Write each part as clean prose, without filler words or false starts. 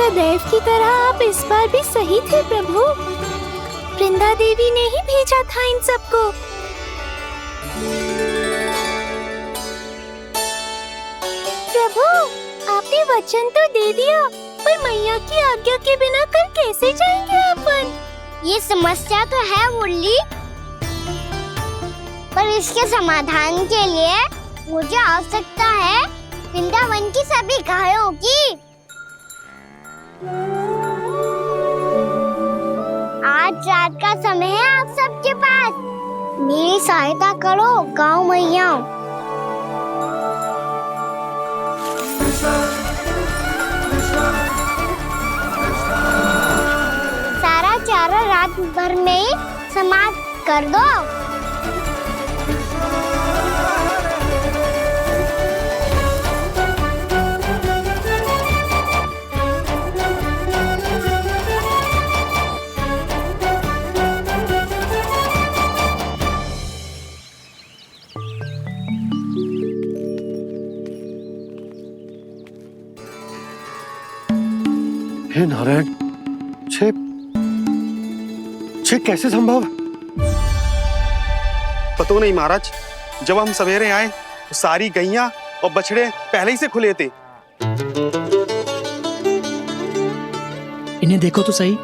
सदैव की तरह आप इस बार भी सही थे प्रभु। वृंदा देवी ने ही भेजा था इन सबको। प्रभु, आपने वचन तो दे दिया, पर मैया की आज्ञा के बिना कल कैसे जाएंगे अपन? ये समस्या तो है मुरली, पर इसके समाधान के लिए मुझे आवश्यकता है वृंदावन की सभी गायों की। आज रात का समय है आप सबके पास, मेरी सहायता करो गाँव मैया। सारा चारा रात भर में ही समाप्त कर दो। हे नारायण, छे कैसे संभव? पता नहीं महाराज, जब हम सवेरे आए तो सारी गैया और बछड़े पहले ही से खुले थे। इन्हें देखो तो सही,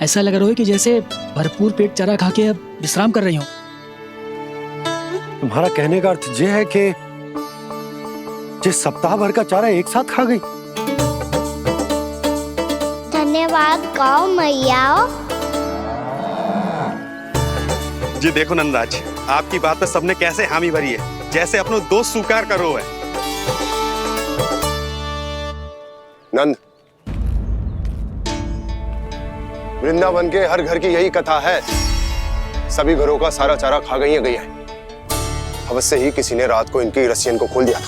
ऐसा लग रहा है कि जैसे भरपूर पेट चारा खा के अब विश्राम कर रही हूँ। तुम्हारा कहने का अर्थ ये है कि जिस सप्ताह भर का चारा एक साथ खा गई। धन्यवाद गाँव मैया। जी देखो नंदराज, आपकी बात पे सबने कैसे हामी भरी है, जैसे अपनो दोस्त स्वीकार करो है। नंद, वृंदावन के हर घर की यही कथा है, सभी घरों का सारा चारा खा गई है। अवश्य ही किसी ने रात को इनकी रस्सियन को खोल दिया था।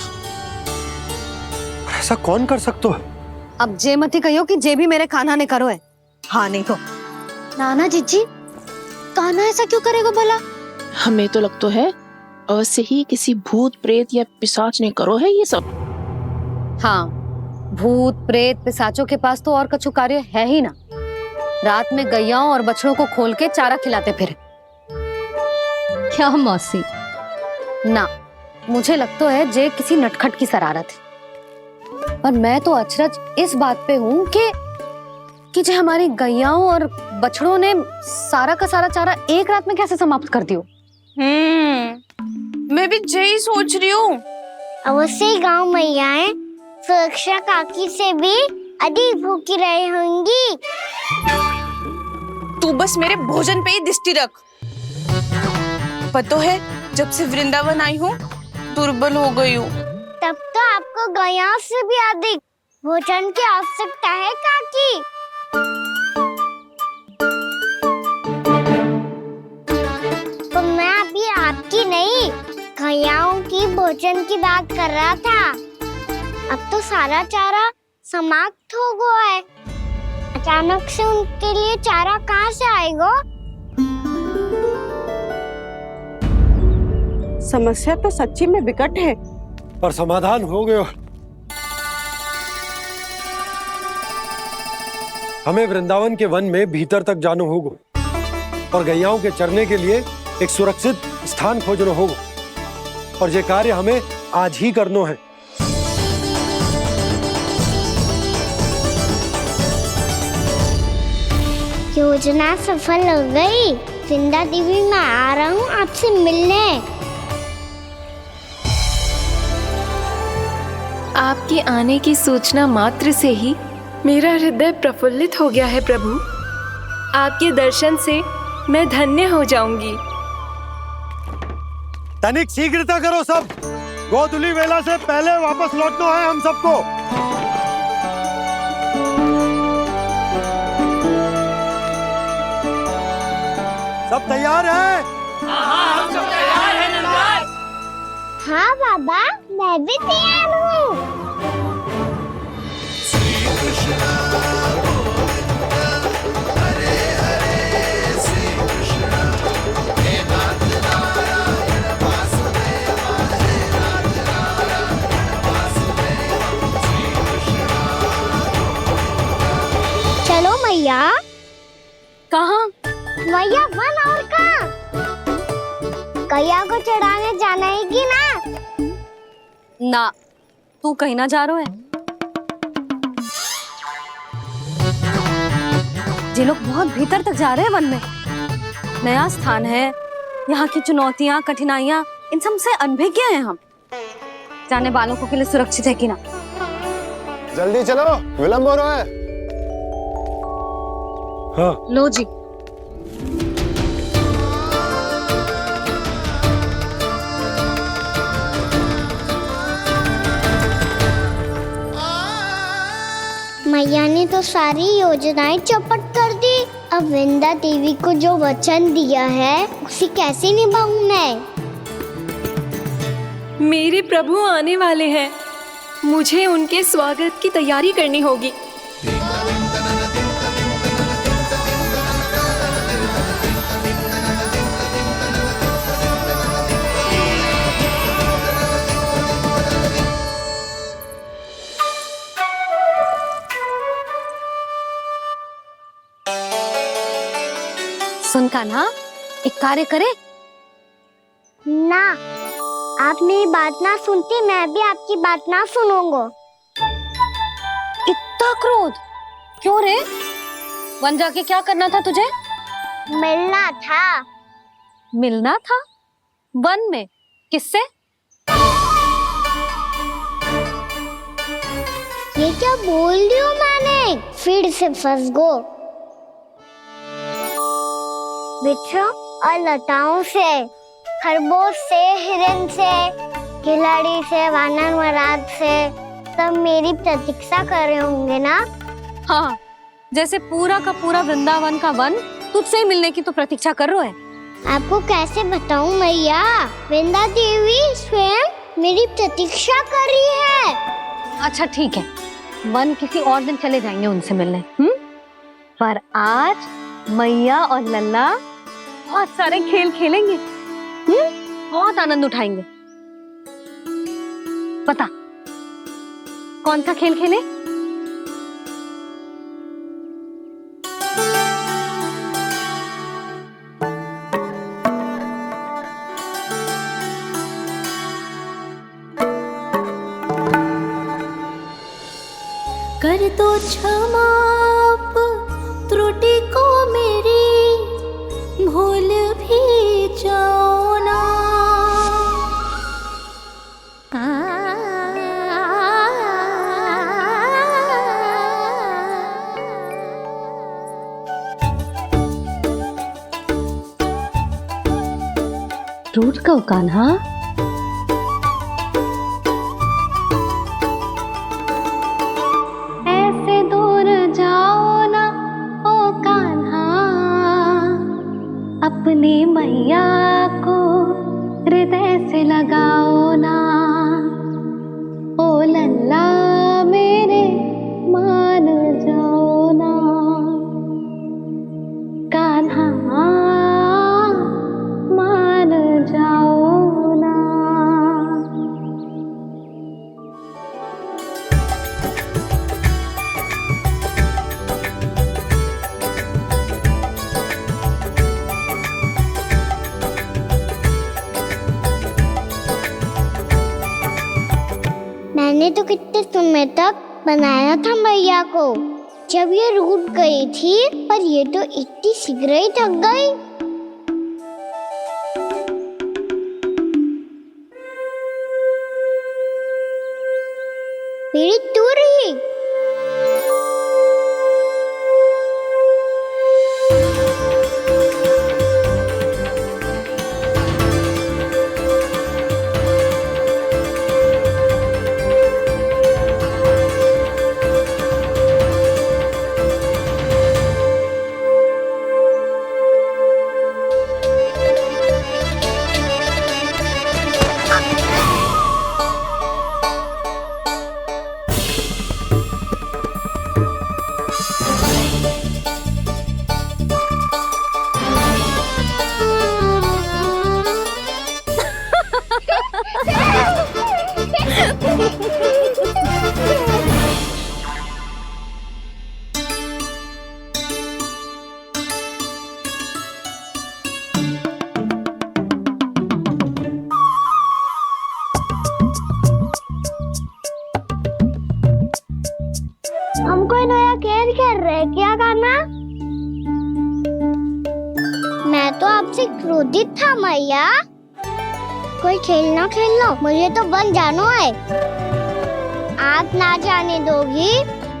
ऐसा कौन कर सकता है? अब जे मती कहियो कि जे भी मेरे कान्हा ने करो है। हाँ नहीं तो नाना जीजी, कान्हा ऐसा क्यों करेगा भला? हमें तो लगता है अवश्य ही किसी भूत प्रेत या पिशाच ने करो है ये सब। हाँ, भूत प्रेत पिशाचों के पास तो और कछु कार्य है ही ना। रात में गैयाओं और बछड़ों को खोल के चारा खिलाते फिर। क्या मौसी? ना, मुझे लगता है जे किसी नटखट की शरारत है। पर मैं तो अचरज इस बात पे हूँ कि जो हमारी गैयाओं और बछड़ों ने सारा का सारा चारा एक रात में कैसे समाप्त कर दियो। मैं भी यही सोच रही हूँ। अवश्य गाँव मैयाएं सुरक्षा काकी से भी अधिक भूखी रही होंगी। तू बस मेरे भोजन पे ही दृष्टि रख। पता है, जब से वृंदावन आई हूँ दुर्बल हो गई हूँ। तब तो आपको गैयाओं से भी अधिक भोजन की आवश्यकता है काकी। तो मैं अभी आपकी नहीं, गैयाओं की भोजन की बात कर रहा था। अब तो सारा चारा समाप्त हो गया है, अचानक से उनके लिए चारा कहाँ से आएगा? समस्या तो सच्ची में विकट है, पर समाधान हो गया। हमें वृंदावन के वन में भीतर तक जाना होगा और गैयाओं के चरने के लिए एक सुरक्षित स्थान खोजना होगा, और ये कार्य हमें आज ही करना है। योजना सफल हो गई। वृंदा देवी, मैं आ रहा हूँ आपसे मिलने। आपके आने की सूचना मात्र से ही मेरा हृदय प्रफुल्लित हो गया है प्रभु। आपके दर्शन से मैं धन्य हो जाऊंगी। तनिक शीघ्रता करो सब, गोधूली वेला से पहले वापस लौटना है हम सबको। सब तैयार है? हाँ, हम सब तैयार हैं नंदराज। हाँ बाबा, मैं भी तैयार हूँ। मैया। कहाँ? मैया वन और कहाँ? गैया को चढ़ाने जाना है कि ना? ना, तू कहीं ना जा रहा है। ये लोग बहुत भीतर तक जा रहे हैं वन में। नया स्थान है, यहाँ की चुनौतियाँ, कठिनाइयाँ, इन सब से अनभिज्ञ हैं हम। जाने वालों को के लिए सुरक्षित है कि ना? जल्दी चलो, विलंब हो रहा है। हाँ। लो जी। मैया ने तो सारी योजनाएं चौपट कर दी। अब वृंदा देवी को जो वचन दिया है उसे कैसे निभाऊं मैं? मेरे प्रभु आने वाले हैं, मुझे उनके स्वागत की तैयारी करनी होगी। सुन कान्हा, एक कार्य करे। ना, आप मेरी बात ना सुनती, मैं भी आपकी बात ना सुनूंगा। इतना क्रोध क्यों रे? वन जाके क्या करना था तुझे? मिलना था। मिलना था? वन में? किससे? ये क्या बोल रही हूँ मैंने? फिर से फंस गो। वृक्षों और लताओं से, खरगोश से, हिरन से, खिलाड़ी से, वानर महाराज से, सब मेरी प्रतीक्षा कर रहे होंगे ना? हाँ, जैसे पूरा का पूरा वृंदावन का वन तुझसे ही मिलने की तो प्रतीक्षा कर रहा है। आपको कैसे बताऊं मैया? वृंदा देवी स्वयं मेरी प्रतीक्षा कर रही है। अच्छा ठीक है, वन किसी और दिन चले जाएंगे उनसे मिलने। पर आज मैया और लल्ला बहुत सारे खेल खेलेंगे। बहुत आनंद उठाएंगे। बता, कौन सा खेल खेले? कर दो क्षमा त्रुटि को मेरी, भूल भी जाओ ना। टूट गओ कान्हा? ऐसे दूर जाओ ना ओ कान्हा, अपनी मैया को हृदय से लगाओ ना। ओ लल्ला मेरे मान जाओ ना, कान्हा मान जाओ ना। मैंने तो कितने समय तक बनाया था मैया को, जब ये रूठ गई थी, पर ये तो इतनी शीघ्र ही थक गई। मेरी दूर ही। हम कोई नया खेल खेल रहे हैं क्या कान्हा? मैं तो आपसे क्रोधित था मैया। कोई खेलना खेलना, मुझे तो वन जाना है। आप ना जाने दोगी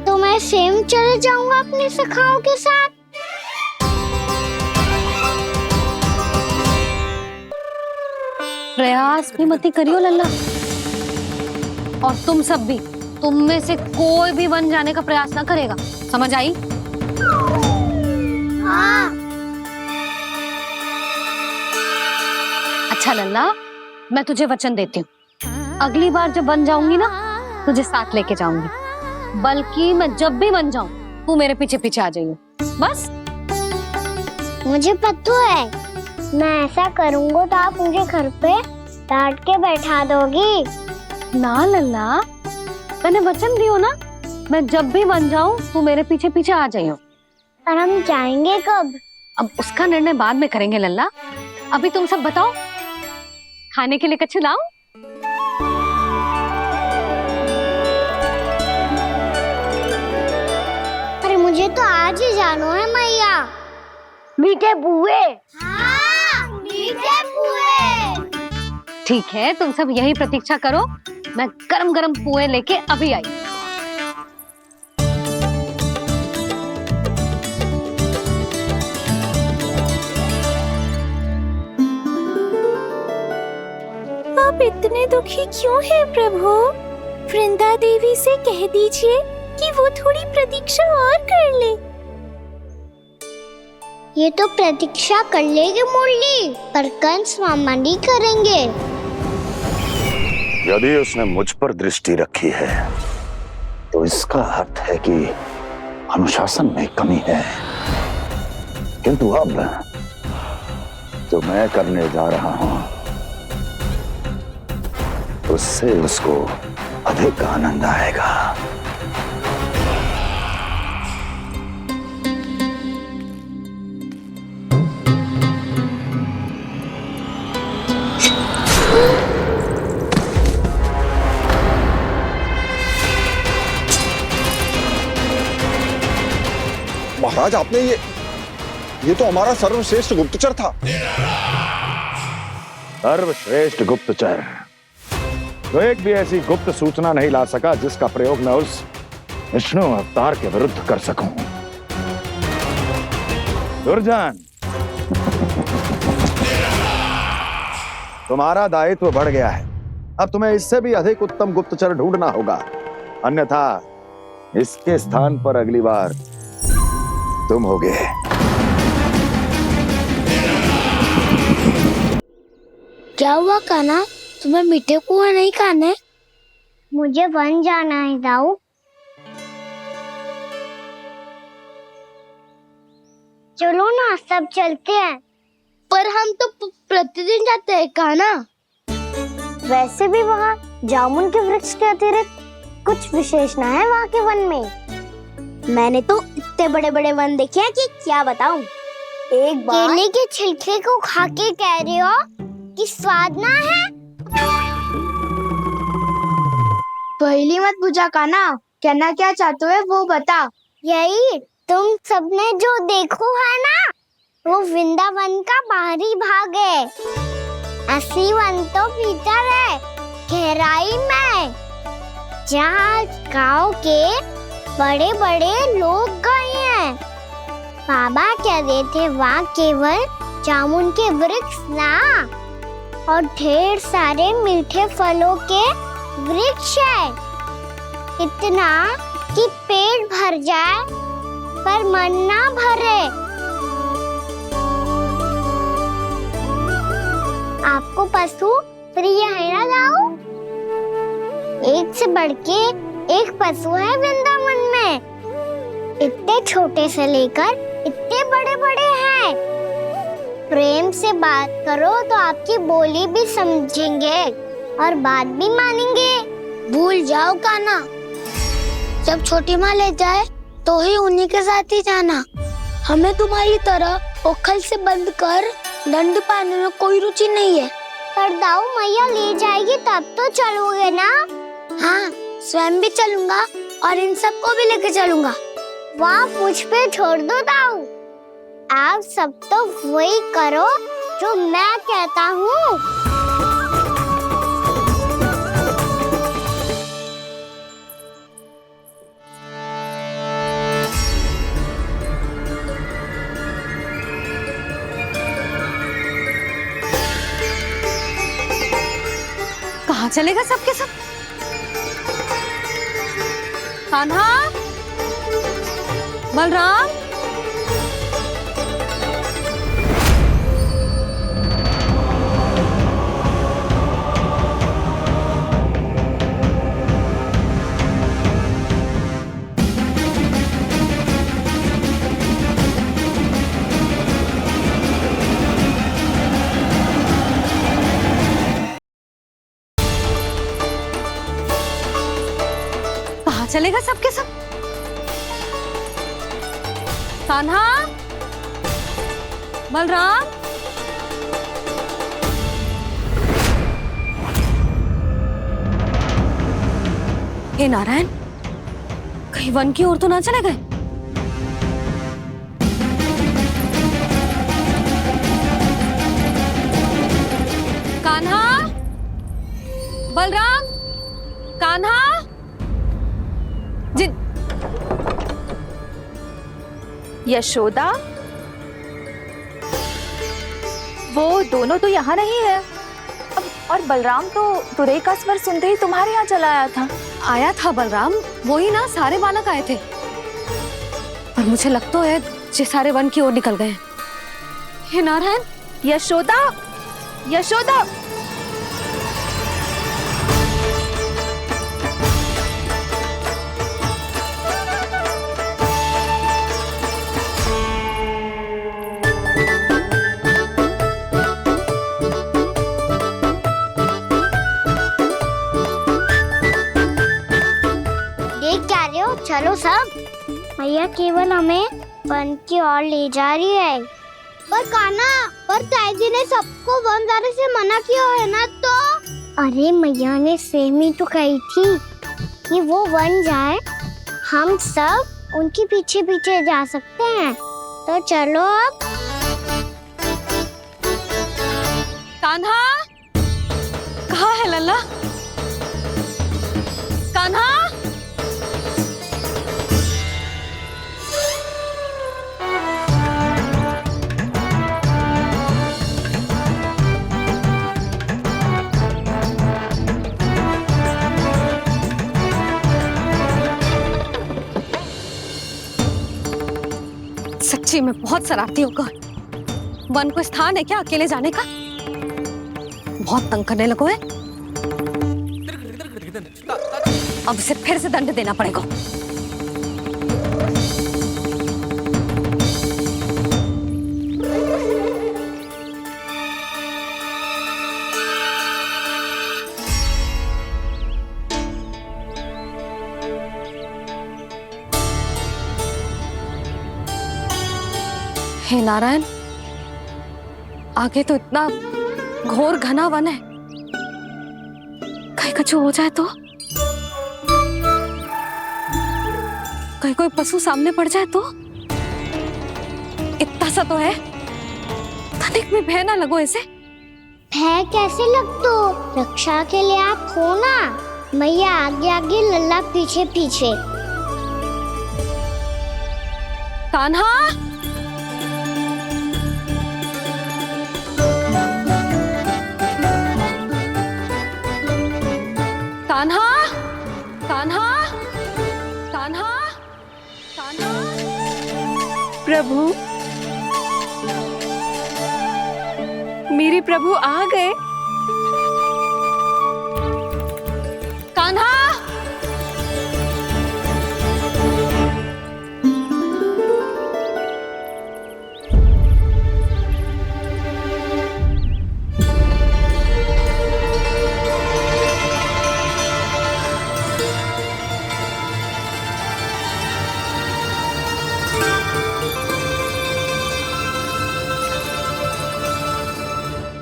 तो मैं स्वयं चले जाऊंगा अपने सखाओं के साथ। प्रयास भी मत करियो लल्ला। और तुम सब भी, तुम में से कोई भी वन जाने का प्रयास ना करेगा, समझ आई? हाँ। अच्छा लल्ला, मैं तुझे वचन देती हूँ, अगली बार जब वन जाऊंगी ना तुझे साथ लेके जाऊंगी। बल्कि मैं जब भी वन जाऊं तू मेरे पीछे पीछे आ जाइयो, बस। मुझे पता है, मैं ऐसा करूंगा तो आप मुझे घर पे डांट के बैठा दोगी। ना लल्ला, मैंने वचन दियो ना, मैं जब भी वन जाऊं तू मेरे पीछे पीछे आ जाइयो। पर हम जाएंगे कब? अब उसका निर्णय बाद में करेंगे लल्ला। अभी तुम सब बताओ, खाने के लिए कुछ लाऊं? अरे मुझे तो आज ही जाना है मैया। मीठे बुए। हाँ, मीठे बुए। ठीक है, तुम सब यही प्रतीक्षा करो, मैं गरम गरम पुए लेके अभी आई। आप इतने दुखी क्यों हैं प्रभु? वृंदा देवी से कह दीजिए कि वो थोड़ी प्रतीक्षा और कर ले। ये तो प्रतीक्षा कर लेगी मुरली, पर कंस मामा नहीं करेंगे। यदि उसने मुझ पर दृष्टि रखी है तो इसका अर्थ है कि अनुशासन में कमी है। किंतु अब जो मैं करने जा रहा हूं उससे उसको अधिक आनंद आएगा। महाराज, आपने ये तो हमारा सर्वश्रेष्ठ गुप्तचर था। सर्वश्रेष्ठ गुप्तचर तो एक भी ऐसी गुप्त सूचना नहीं ला सका जिसका प्रयोग मैं उस विष्णु अवतार के विरुद्ध कर सकूं। दुर्जन, तुम्हारा दायित्व बढ़ गया है। अब तुम्हें इससे भी अधिक उत्तम गुप्तचर ढूंढना होगा, अन्यथा इसके स्थान पर अगली बार तुम होगे। क्या हुआ कान्हा, तुम्हें मीठे पुआ नहीं खाने? मुझे वन जाना है दाऊ। चलो ना, सब चलते हैं। पर हम तो प्रतिदिन जाते हैं कान्हा। वैसे भी वहाँ जामुन के वृक्ष के अतिरिक्त कुछ विशेष ना है वहाँ के वन में। मैंने तो इतने बड़े बड़े वन देखे हैं कि क्या बताऊं। एक बार केले के छिलके को खा के कह रहे हो कि स्वाद ना है? पहली मत बुझा कान्हा, कहना क्या चाहते हो वो बता। यही तुम सबने जो देखो है ना, वो वृंदावन का बाहरी भाग है। असली वन तो भीतर है, गहराई में, जहाँ गांव के बड़े बड़े लोग गए हैं। बाबा कह रहे थे वहाँ केवल जामुन के वृक्ष ना, और ढेर सारे मीठे फलों के वृक्ष है। इतना कि पेट भर जाए पर मन ना भरे। आपको पशु प्रिय है ना दाऊ? एक से बढ़ के एक पशु है वृंदावन में। इतने छोटे से लेकर इतने बड़े बड़े हैं। प्रेम से बात करो तो आपकी बोली भी समझेंगे और बात भी मानेंगे। भूल जाओ कान्हा, जब छोटी माँ ले जाए तो ही उन्हीं के साथ ही जाना। हमें तुम्हारी तरह ओखल से बंद कर दंड पाने में कोई रुचि नहीं है। पर दाऊ मैया ले जाएगी तब तो चलोगे ना? हाँ, स्वयं भी चलूंगा और इन सबको भी लेके चलूंगा। वहाँ मुझ पे छोड़ दो ताऊ। आप सब तो वही करो जो मैं कहता हूँ। कहाँ चलेगा सबके सब? कान्हा, बलराम, कहाँ चलेगा सबके सब? कान्हा, बलराम, हे नारायण, कहीं वन की ओर तो ना चले गए? कान्हा, बलराम, कान्हा, जिन यशोदा, वो दोनों तो यहाँ नहीं है। और बलराम तो तुरई का स्वर सुनते ही तुम्हारे यहाँ चला आया था। आया था बलराम, वही ना सारे बालक आए थे। पर मुझे लगता है जे सारे वन की ओर निकल गए। हे नारायण, यशोदा, यशोदा, चलो सब। मैया केवल हमें वन की ओर ले जा रही है। पर कान्हा, पर ताईजी ने सबको वन जाने से मना किया है ना। तो अरे मैया ने सेम ही तो कही थी कि वो वन जाए, हम सब उनके पीछे पीछे जा सकते हैं। तो चलो अब। कान्हा, कहाँ है लल्ला? कान्हा, सच्ची में बहुत शरारती होगा। वन को स्थान है क्या अकेले जाने का? बहुत तंग करने लगो है। अब इसे फिर से दंड देना पड़ेगा। हे नारायण, आगे तो इतना घोर घना वन है, कहीं कुछ हो जाए तो? कहीं कोई पशु सामने पड़ जाए तो? इतना सा तो है, तनिक भी भय ना लगो इसे। भय कैसे लग तो? रक्षा के लिए आप हो ना। मैया आगे आगे, लल्ला पीछे पीछे। कान्हा, कान्हा, कान्हा, कान्हा, कान्हा। प्रभु, मेरे प्रभु आ गए। कान्हा,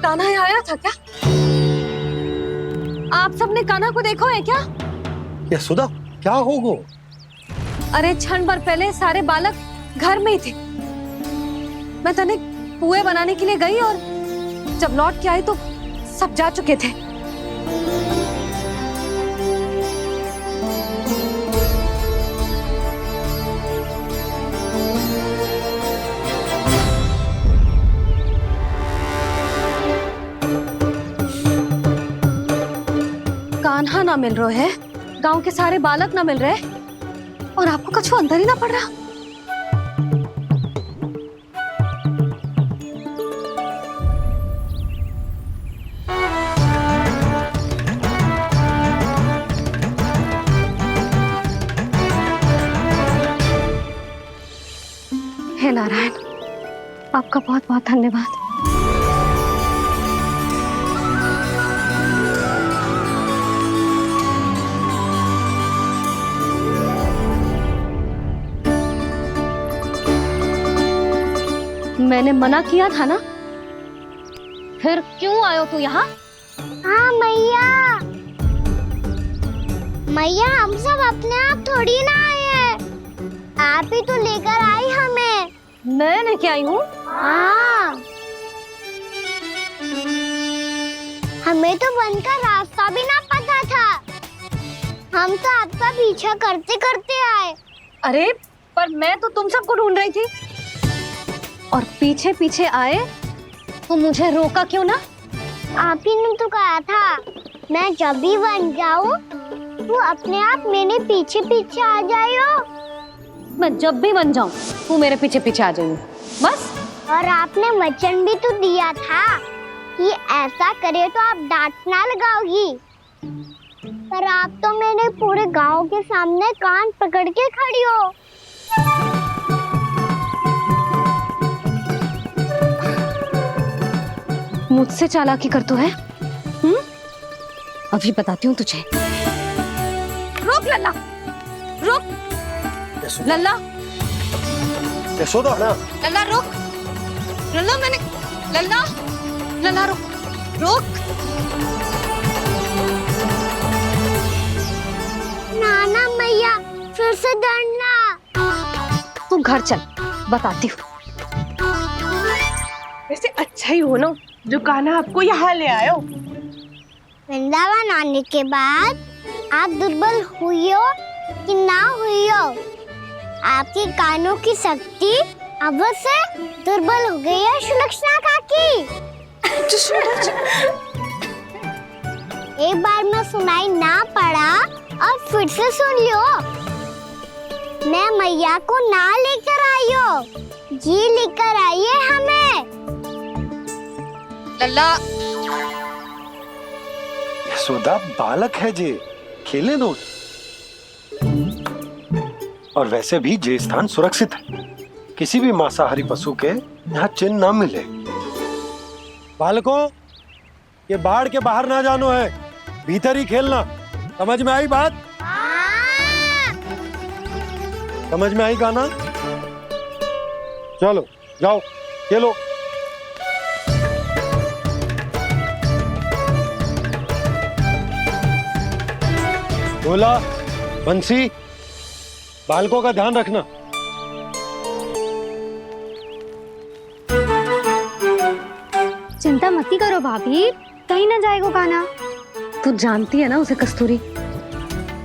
कान्हा यहाँ आया था क्या? आप सबने कान्हा को देखा है क्या? यशोदा, क्या होगो? अरे क्षण भर पहले सारे बालक घर में ही थे। मैं तनिक पुए बनाने के लिए गई और जब लौट के आई तो सब जा चुके थे। कान्हा ना मिल रहे है, गांव के सारे बालक ना मिल रहे और आपको कछु अंदर ही ना पड़ रहा। हे नारायण, आपका बहुत बहुत धन्यवाद। मैंने मना किया था ना, फिर क्यों आयो तू यहाँ? हाँ मैया, मैया हम सब अपने आप थोड़ी ना आए हैं, आप ही तो लेकर आई हमें। मैं लेके आई हूँ? हाँ, हमें तो वन का रास्ता भी ना पता था, हम तो आपका पीछा करते करते आए। अरे पर मैं तो तुम सबको ढूंढ रही थी और पीछे पीछे आए तो मुझे रोका क्यों ना? आप ही ने तो कहा था मैं जब भी बन जाऊं तो अपने आप मेरे पीछे पीछे आ जाइयो। मैं जब भी बन जाऊं तू मेरे पीछे पीछे आ जाइयो बस। और आपने वचन भी तो दिया था कि ऐसा करे तो आप डांट ना लगाओगी, पर आप तो मेरे पूरे गांव के सामने कान पकड़ के खड़ी हो। मुझसे चालाकी कर तो है? अभी बताती हूँ तुझे। रुक लल्ला, रुक लल्ला, यशोदा ना, लल्ला रुक, लल्ला मैंने, लल्ला, लल्ला रुक, रुक। नाना मैया फिर से डरना। तू घर चल, बताती हूँ। वैसे अच्छा ही हो ना जो कान्हा आपको यहाँ ले आयो। वृंदावन आने के बाद आप दुर्बल हुई हो कि ना हुई हो, आपके कानों की शक्ति अब से दुर्बल हो गई है सुलक्षणा काकी। एक बार में सुनाई ना पड़ा और फिर से सुन लियो। मैं मैया को ना लेकर आई हो, जी लेकर आई है हमें। लल्ला, यशोदा बालक है जे, खेले दो। और वैसे भी जे स्थान सुरक्षित है, किसी भी मांसाहारी पशु के यहाँ चिन्ह ना मिले। बालकों, ये बाढ़ के बाहर ना जानो है, भीतर ही खेलना। समझ में आई बात? समझ में आई गाना? चलो जाओ खेलो। बोला बंसी, बालकों का ध्यान रखना। चिंता मत करो भाभी, कहीं ना जाएगा कान्हा। तू जानती है ना उसे कस्तूरी,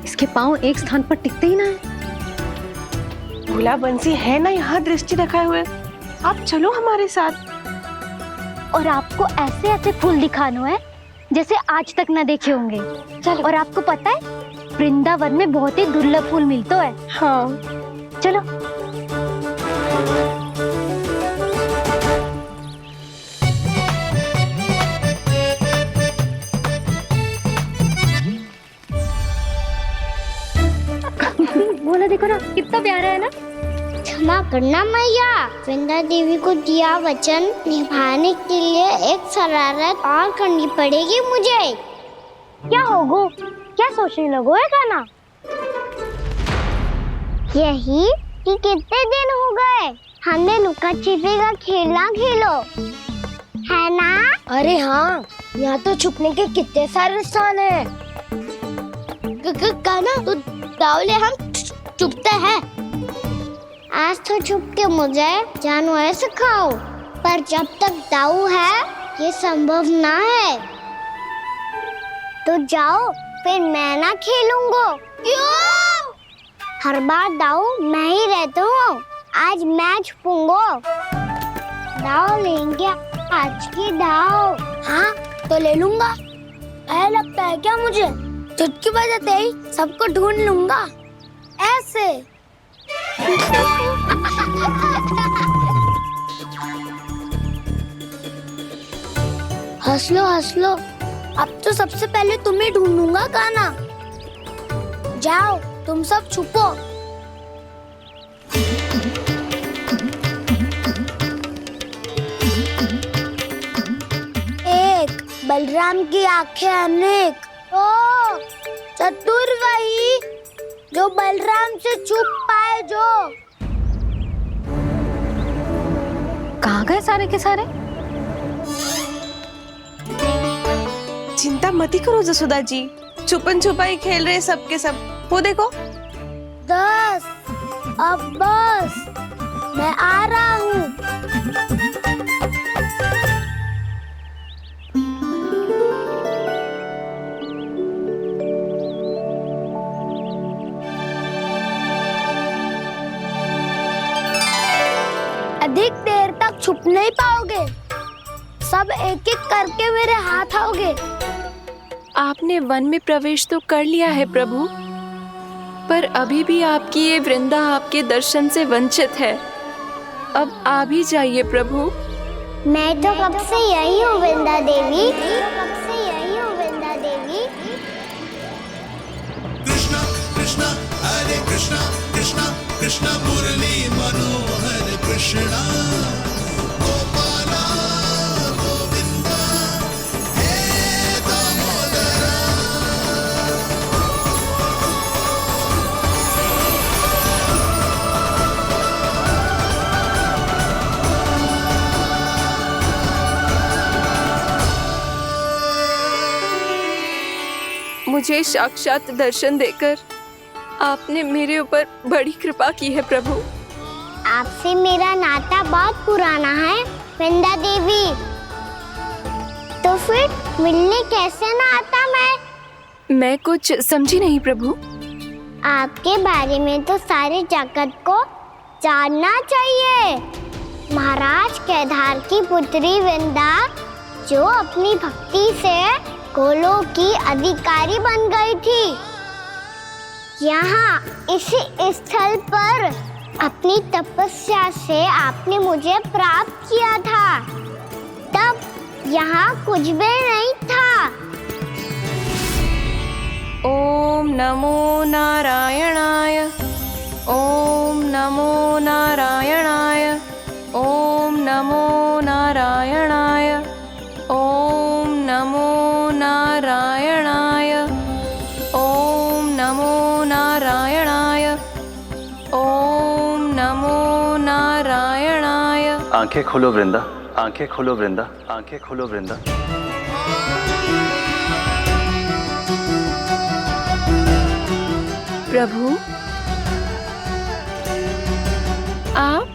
इसके पांव एक स्थान पर टिकते ही ना है। भोला बंसी है ना यहाँ दृष्टि रखाए हुए, आप चलो हमारे साथ। और आपको ऐसे ऐसे फूल दिखानो है जैसे आज तक ना देखे होंगे। चलो। और आपको पता है वृंदावन में बहुत ही दुर्लभ फूल मिलते हैं। हाँ चलो। बोला देखो ना कितना प्यारा है ना। क्षमा करना मैया, वृंदा देवी को दिया वचन निभाने के लिए एक शरारत और करनी पड़ेगी मुझे। क्या होगो, क्या सोचने लगो है कान्हा? यही कि कितने दिन हो गए हमने लुका छिपी का खेलना खेलो, है ना? अरे हाँ, यहाँ तो छुपने के कितने सारे स्थान है। कान्हा तू दाव ले, हम चुपते हैं। आज तो छुप के मुझे जानवर सिखाओ, पर जब तक दाऊ है ये संभव ना है। तो जाओ, फिर मैं ना खेलूंगा। क्यों? हर बार दाऊ मैं ही रहता हूँ, आज मैं छुपूंगा। दाऊ लेंगे आज की दाऊ। हाँ तो ले लूंगा। ऐसा लगता है क्या मुझे? चुटकी बजाते ही सबको ढूंढ लूंगा ऐसे। हंस लो, अब तो सबसे पहले तुम्हें ढूंढूंगा गाना। जाओ तुम सब छुपो। एक बलराम की आंखें अनेक। ओ चतुर वही जो बलराम से छुप पाए। जो कहाँ गए सारे के सारे? चिंता मत करो जसोदा जी, छुपन छुपाई खेल रहे सब के सब। वो देखो 10 अब बस, मैं आ रहा हूँ। अधिक देर तक छुप नहीं पाओगे, सब एक एक करके मेरे हाथ आओगे। आपने वन में प्रवेश तो कर लिया है प्रभु, पर अभी भी आपकी ये वृंदा आपके दर्शन से वंचित है। अब आ भी जाइए प्रभु। मैं तो कब से यही हूँ वृंदा देवी। कब से यही हूँ वृंदा देवी। कृष्णा कृष्णा हरे कृष्णा कृष्णा कृष्णा मुरली मनोहर कृष्णा गोपाला गोविंदा हे दामोदरा। मुझे साक्षात दर्शन देकर आपने मेरे ऊपर बड़ी कृपा की है प्रभु। आपसे मेरा नाता बहुत पुराना है वृंदा देवी, तो फिर मिलने कैसे ना आता मैं कुछ समझी नहीं प्रभु। आपके बारे में तो सारे जगत को जानना चाहिए। महाराज केदार की पुत्री वृंदा, जो अपनी भक्ति से गोलोक की अधिकारी बन गई थी, यहाँ इसी स्थल पर अपनी तपस्या से आपने मुझे प्राप्त किया था। तब यहाँ कुछ भी नहीं था। ओम नमो नारायणाय, ओम नमो नारायणाय, ओम नमो नारायणाय, ओम नमो नारायणाय, ओम नमो नारायणाय, ओम नमो नारायणाय। आंखें खोलो वृंदा, आंखें खोलो वृंदा, आंखें खोलो वृंदा। प्रभु आप?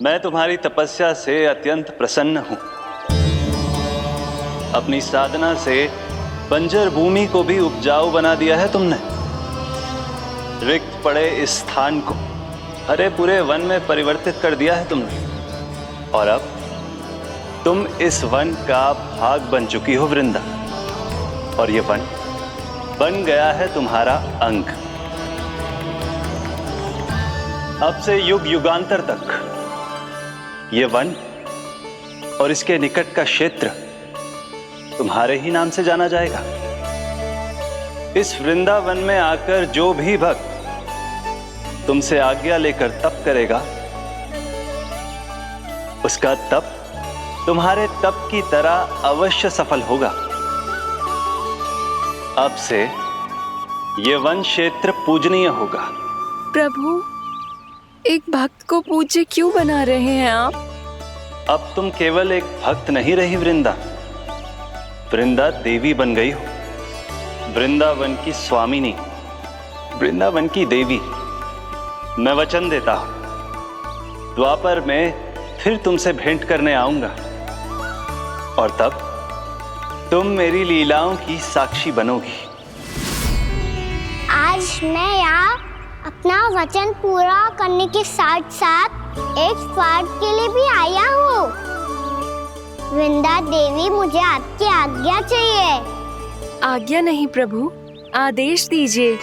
मैं तुम्हारी तपस्या से अत्यंत प्रसन्न हूं। अपनी साधना से बंजर भूमि को भी उपजाऊ बना दिया है तुमने। रिक्त पड़े इस स्थान को हरे पूरे वन में परिवर्तित कर दिया है तुमने, और अब तुम इस वन का भाग बन चुकी हो वृंदा, और ये वन बन गया है तुम्हारा अंग। अब से युग युगांतर तक ये वन और इसके निकट का क्षेत्र तुम्हारे ही नाम से जाना जाएगा। इस वृंदावन में आकर जो भी भक्त तुमसे आज्ञा लेकर तप करेगा, उसका तप तुम्हारे तप की तरह अवश्य सफल होगा। अब से ये वन क्षेत्र पूजनीय होगा। प्रभु, एक भक्त को पूज्य क्यों बना रहे हैं आप? अब तुम केवल एक भक्त नहीं रही वृंदा, वृंदा देवी बन गई हो। वृंदावन की स्वामिनी, वृंदावन की देवी, मैं वचन देता हूं द्वापर में फिर तुमसे भेंट करने आऊंगा और तब तुम मेरी लीलाओं की साक्षी बनोगी। आज मैं यहाँ अपना वचन पूरा करने के साथ साथ एक स्वार्थ के लिए भी आया हूँ। वृंदा देवी, मुझे आपकी आज्ञा चाहिए। आज्ञा नहीं प्रभु, आदेश दीजिए।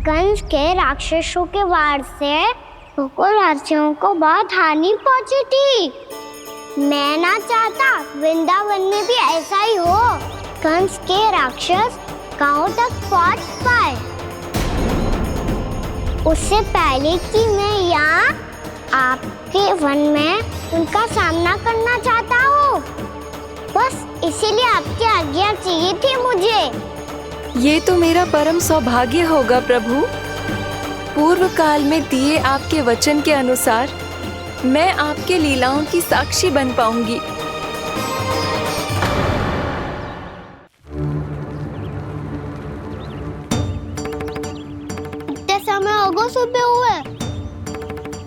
कंस के राक्षसों के वार से गोकुलवासियों को बहुत हानि पहुंची थी। मैं ना चाहता वृंदावन में भी ऐसा ही हो। कंस के राक्षस गांव तक पहुंच पाए, उससे पहले कि मैं यहाँ आपके वन में उनका सामना करना चाहता हूँ। बस इसीलिए आपकी आज्ञा चाहिए थी मुझे। ये तो मेरा परम सौभाग्य होगा प्रभु। पूर्व काल में दिए आपके वचन के अनुसार मैं आपके लीलाओं की साक्षी बन पाऊंगी। इतने समय होगा सुबह हुए।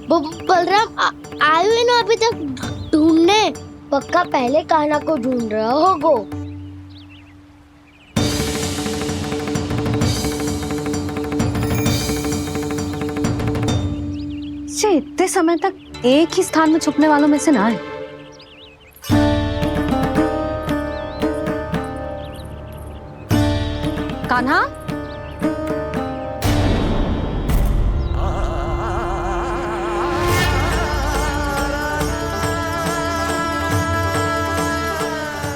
बलराम आयु ना अभी तक ढूंढने। पक्का पहले कान्हा को ढूंढ रहा होगा। इतने समय तक एक ही स्थान में छुपने वालों में से ना है। कान्हा,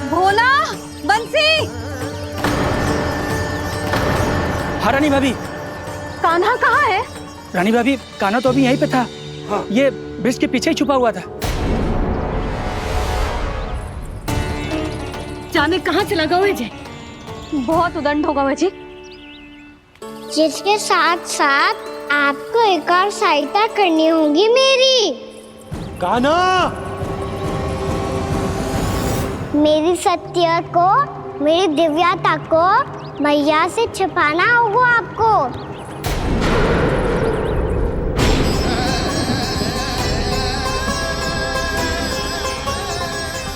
भोला, बंसी। हाँ रानी भाभी। कान्हा कहाँ है? रानी भाभी, कान्हा तो अभी यहीं पे था। हाँ। ये ब्रिज के पीछे ही छुपा हुआ था। जाने कहाँ चला गया वह? बहुत उदंड होगा वह जी। जिसके साथ साथ आपको एक और सहायता करनी होगी मेरी। कान्हा, मेरी सत्य को, मेरी दिव्यता को मैया से छिपाना होगा आपको।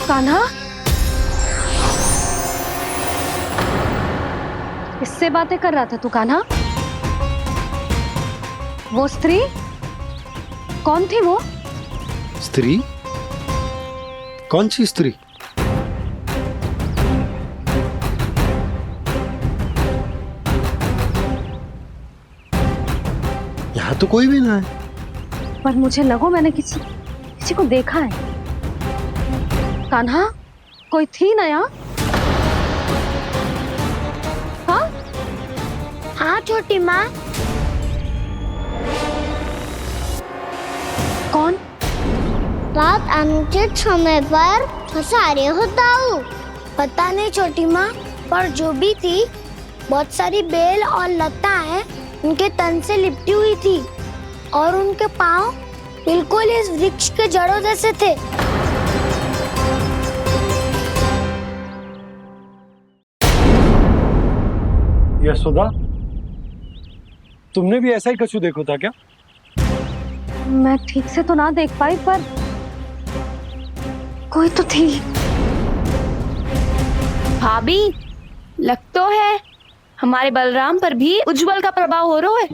कान्हा, किससे बातें कर रहा था तू कान्हा? वो स्त्री कौन थी? वो स्त्री? कौन सी स्त्री? यहाँ तो कोई भी ना है। पर मुझे लगो मैंने किसी को देखा है। कान्हा, कोई थी ना यहाँ? हाँ? हाँ छोटी माँ। कौन? रात अनुचित समय पर फंसारे होता हूँ। पता नहीं छोटी माँ, पर जो भी थी बहुत सारी बेल और लताएं उनके तन से लिपटी हुई थी और उनके पाँव बिल्कुल इस वृक्ष के जड़ों जैसे थे। यशोदा, तुमने भी ऐसा ही कछु देखो था क्या? मैं ठीक से तो ना देख पाई, पर कोई तो थी। भाभी, लग तो है हमारे बलराम पर भी उज्जवल का प्रभाव हो रहा है।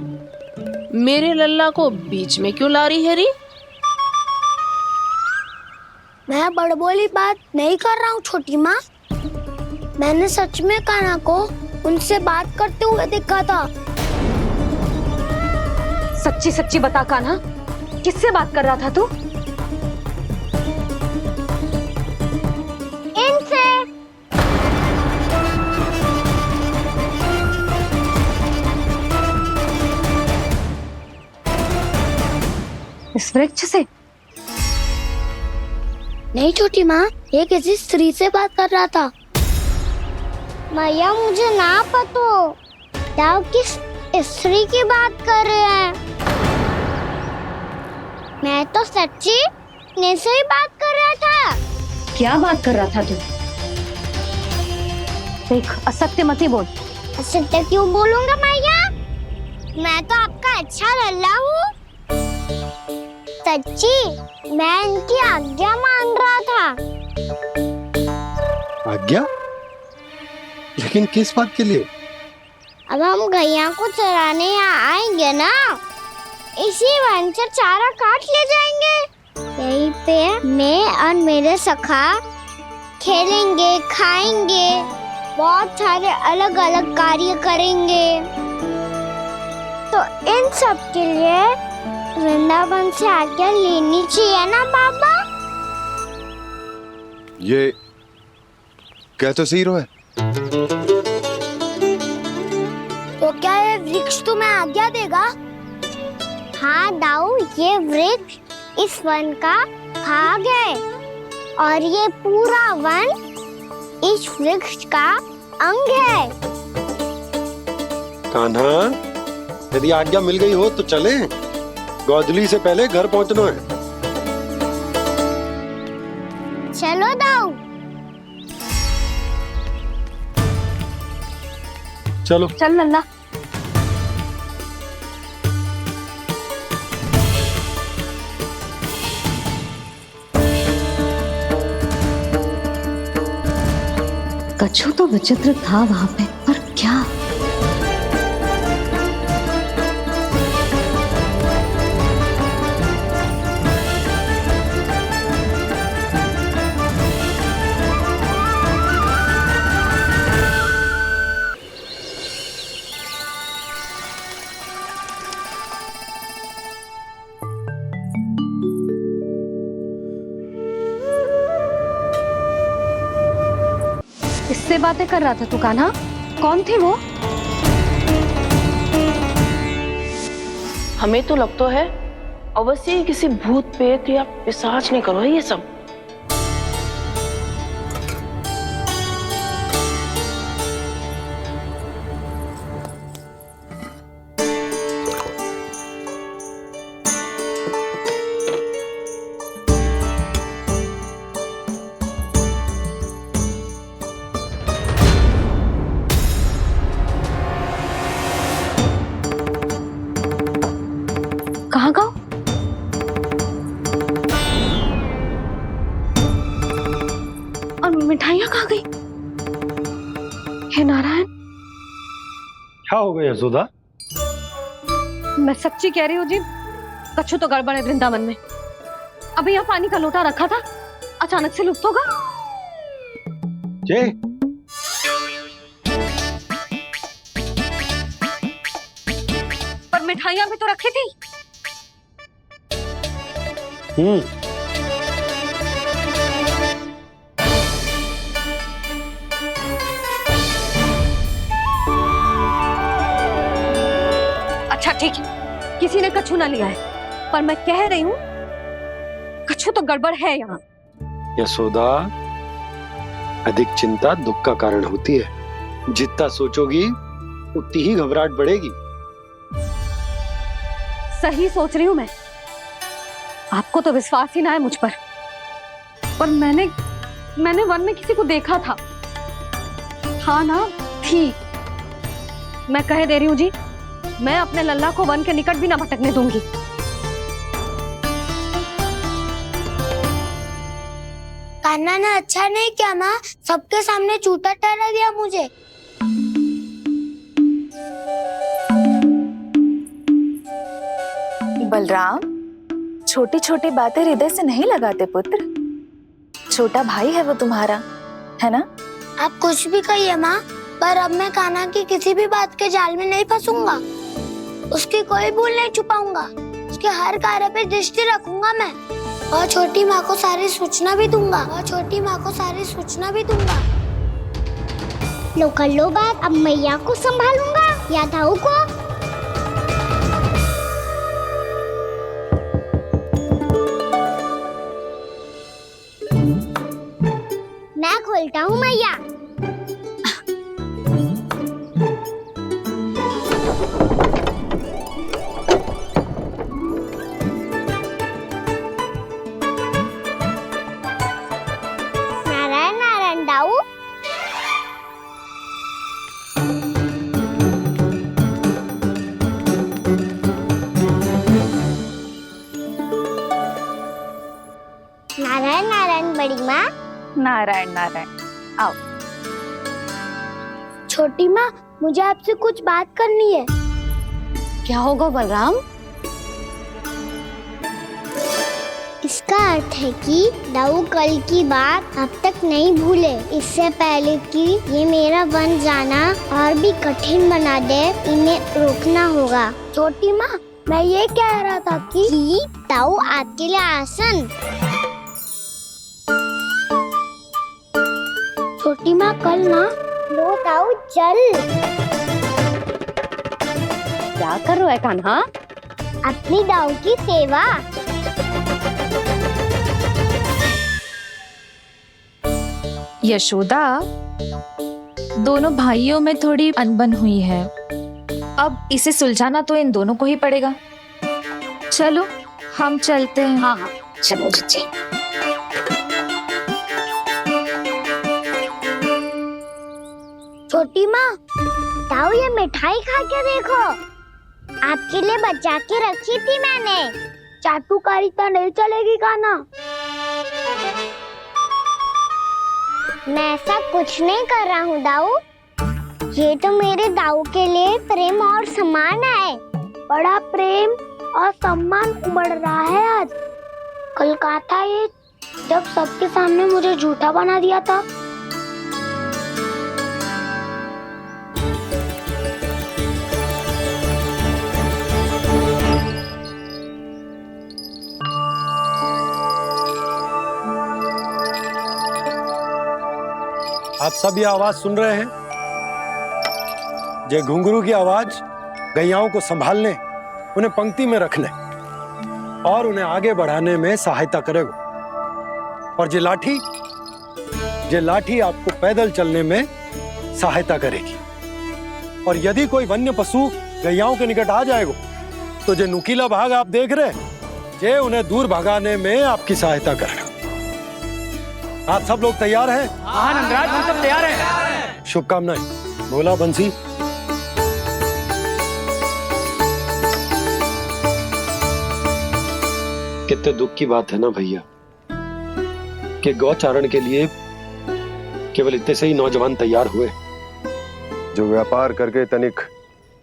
मेरे लल्ला को बीच में क्यों ला रही है री? मैं बड़बोली बात नहीं कर रहा हूँ छोटी माँ। मैंने सच में कान्हा को उनसे बात करते हुए देखा था। सच्ची सच्ची बता कान्हा, किससे बात कर रहा था तू? इनसे। इस वृक्ष से? नहीं छोटी माँ, ये किसी स्त्री से बात कर रहा था। मैया, मुझे ना पता आप किस स्त्री की बात कर रहे हैं। मैं तो सच्ची अपने से ही बात कर रहा था। क्या बात कर रहा था तू? देख, असत्य मत ही बोल। असत्य क्यों बोलूंगा मैया? मैं तो आपका अच्छा लल्ला हूँ। सच्ची, मैं इनकी आज्ञा मान रहा था। आज्ञा? लेकिन किस बात के लिए? अब हम गैया को चराने यहाँ आएंगे ना, इसी वन से चारा काट ले जाएंगे। यहीं पे मैं और मेरे सखा खेलेंगे, खाएंगे, बहुत सारे अलग अलग कार्य करेंगे। तो इन सब के लिए वृंदावन से आज्ञा लेनी चाहिए ना बाबा? ये कह तो सही रहा है। तो क्या ये वृक्ष तुम्हें आज्ञा देगा? हाँ दाऊ, ये वृक्ष इस वन का भाग है और ये पूरा वन इस वृक्ष का अंग है। कान्हा, यदि आज्ञा मिल गई हो तो चले। गोधली से पहले घर पहुंचना है। चलो दाऊ। चलो चल लल्ला। कछु तो विचित्र था वहां पे, पर क्या? किससे बातें कर रहा था तू कान्हा? कौन थे वो? हमें तो लगता है अवश्य ही किसी भूत प्रेत या पिशाच ने करो ये सब। कहाँ गाँव? और मिठाइयाँ कहाँ गई? हे नारायण! क्या हो गया यशोदा? मैं सच्ची कह रही हूँ जी, कछु तो गड़बड़ है वृंदावन में। अभी यहाँ पानी का लोटा रखा था, अचानक से लुप्त होगा। जय, पर मिठाइयाँ भी तो रखी थी। अच्छा ठीक है, किसी ने कछु ना लिया है, पर मैं कह रही हूँ कछु तो गड़बड़ है यहाँ। यशोदा, अधिक चिंता दुख का कारण होती है। जितना सोचोगी उतनी ही घबराहट बढ़ेगी। सही सोच रही हूँ मैं। आपको तो विश्वास ही ना है मुझ पर मैंने वन में किसी को देखा था। हाँ ना, थी। मैं कह दे रही हूँ जी, मैं अपने लल्ला को वन के निकट भी ना भटकने दूंगी। कान्हा ने अच्छा नहीं किया माँ, सबके सामने झूठा ठहरा दिया मुझे। बलराम, छोटी छोटी बातें हृदय से नहीं लगाते पुत्र। छोटा भाई है वो तुम्हारा, है ना? आप कुछ भी कहिए माँ, पर अब मैं कान्हा की किसी भी बात के जाल में नहीं फंसूंगा। उसकी कोई भूल नहीं छुपाऊंगा। उसके हर कार्य पे दृष्टि रखूंगा मैं, और छोटी माँ को सारी सूचना भी दूंगा। लो कर लो बात, अब मैया को संभालूंगा या दाऊ को। मैं खोलता हूँ मैया। नारायण नारायण। आओ। छोटी माँ, मुझे आपसे कुछ बात करनी है। क्या होगा बलराम? इसका अर्थ है कि दाऊ कल की बात अब तक नहीं भूले, इससे पहले कि ये मेरा वन जाना और भी कठिन बना दे, इन्हें रोकना होगा। छोटी माँ, मैं ये कह रहा था कि दाऊ आपके लिए आसन। छोटी माँ, कल ना लो दाऊ चल। क्या कर रहा है कान्हा? अपनी दाऊ की सेवा। यशोदा, दोनों भाइयों में थोड़ी अनबन हुई है। अब इसे सुलझाना तो इन दोनों को ही पड़ेगा। चलो हम चलते हैं। हाँ हाँ, चलो जी। छोटी माँ, दाऊ ये मिठाई खा के देखो, आपके लिए बचा के रखी थी मैंने। चाटुकारिता नहीं चलेगी कान्हा। मैं ऐसा कुछ नहीं कर रहा हूँ दाऊ, ये तो मेरे दाऊ के लिए प्रेम और सम्मान है। बड़ा प्रेम और सम्मान उमड़ रहा है आज। कल कहा था ये, जब सबके सामने मुझे झूठा बना दिया था। आप सब ये आवाज सुन रहे हैं? ये घुंघरू की आवाज गैयाओं को संभालने, उन्हें पंक्ति में रखने और उन्हें आगे बढ़ाने में सहायता करेगा। और ये लाठी आपको पैदल चलने में सहायता करेगी। और यदि कोई वन्य पशु गैयाओं के निकट आ जाएगा तो जो नुकीला भाग आप देख रहे हैं, ये उन्हें दूर भगाने में आपकी सहायता करेगा। आप सब लोग तैयार हैं? हाँ नंदराज, हम सब तैयार हैं। शुभकामनाएं। बोला बंसी। कितने दुख की बात है ना भैया कि गौचारण के लिए केवल इतने से ही नौजवान तैयार हुए। जो व्यापार करके तनिक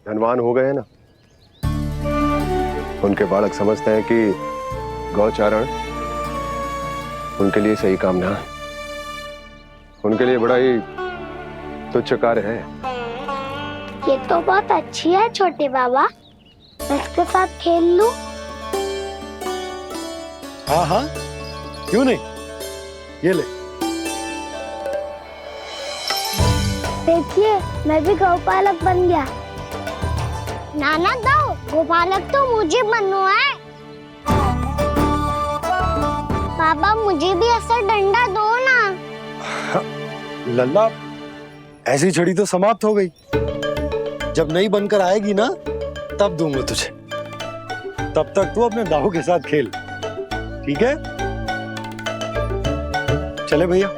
धनवान हो गए ना, उनके बालक समझते हैं कि गौचारण उनके लिए सही काम ना है, उनके लिए बड़ा ही तुच्छ कार्य है। ये तो बहुत अच्छी है छोटे बाबा, मैं इसके साथ खेल लूं? हाँ हाँ, क्यों नहीं, ये ले। देखिए, मैं भी गौपालक बन गया। नाना दो, गौपालक तो मुझे बनना है। बाबा मुझे भी ऐसा डंडा दो ना। लल्ला, ऐसी छड़ी तो समाप्त हो गई। जब नई बनकर आएगी ना, तब दूंगा तुझे। तब तक तू अपने दाऊ के साथ खेल, ठीक है? चले भैया।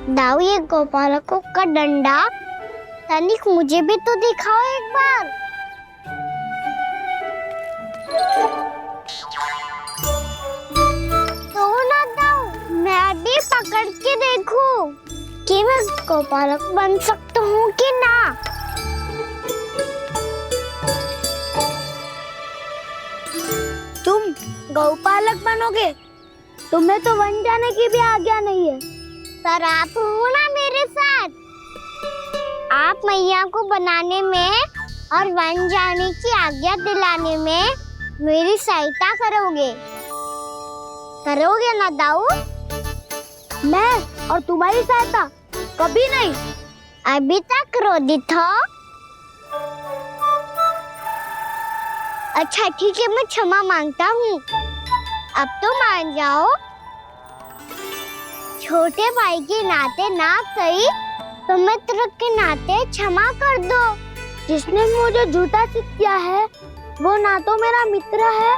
दाऊ, ये गोपालकों का डंडा तनिक मुझे भी तो दिखाओ एक बार। तो ना दाऊ, मैं भी पकड़ के देखूं कि मैं गोपालक बन सकता हूँ कि ना। तुम गौपालक बनोगे? तुम्हें तो वन जाने की भी आज्ञा नहीं है। पर आप हो ना मेरे साथ, आप मैया को बनाने में और वन जाने की आज्ञा दिलाने में मेरी सहायता करोगे ना दाऊ? मैं और तुम्हारी सहायता कभी नहीं। अभी तक क्रोधित हो? अच्छा ठीक है, मैं क्षमा मांगता हूँ। अब तो मान जाओ। छोटे भाई के नाते ना सही तो मित्र के नाते क्षमा कर दो। जिसने मुझे झूठा सिद्ध किया है वो ना तो मेरा मित्र है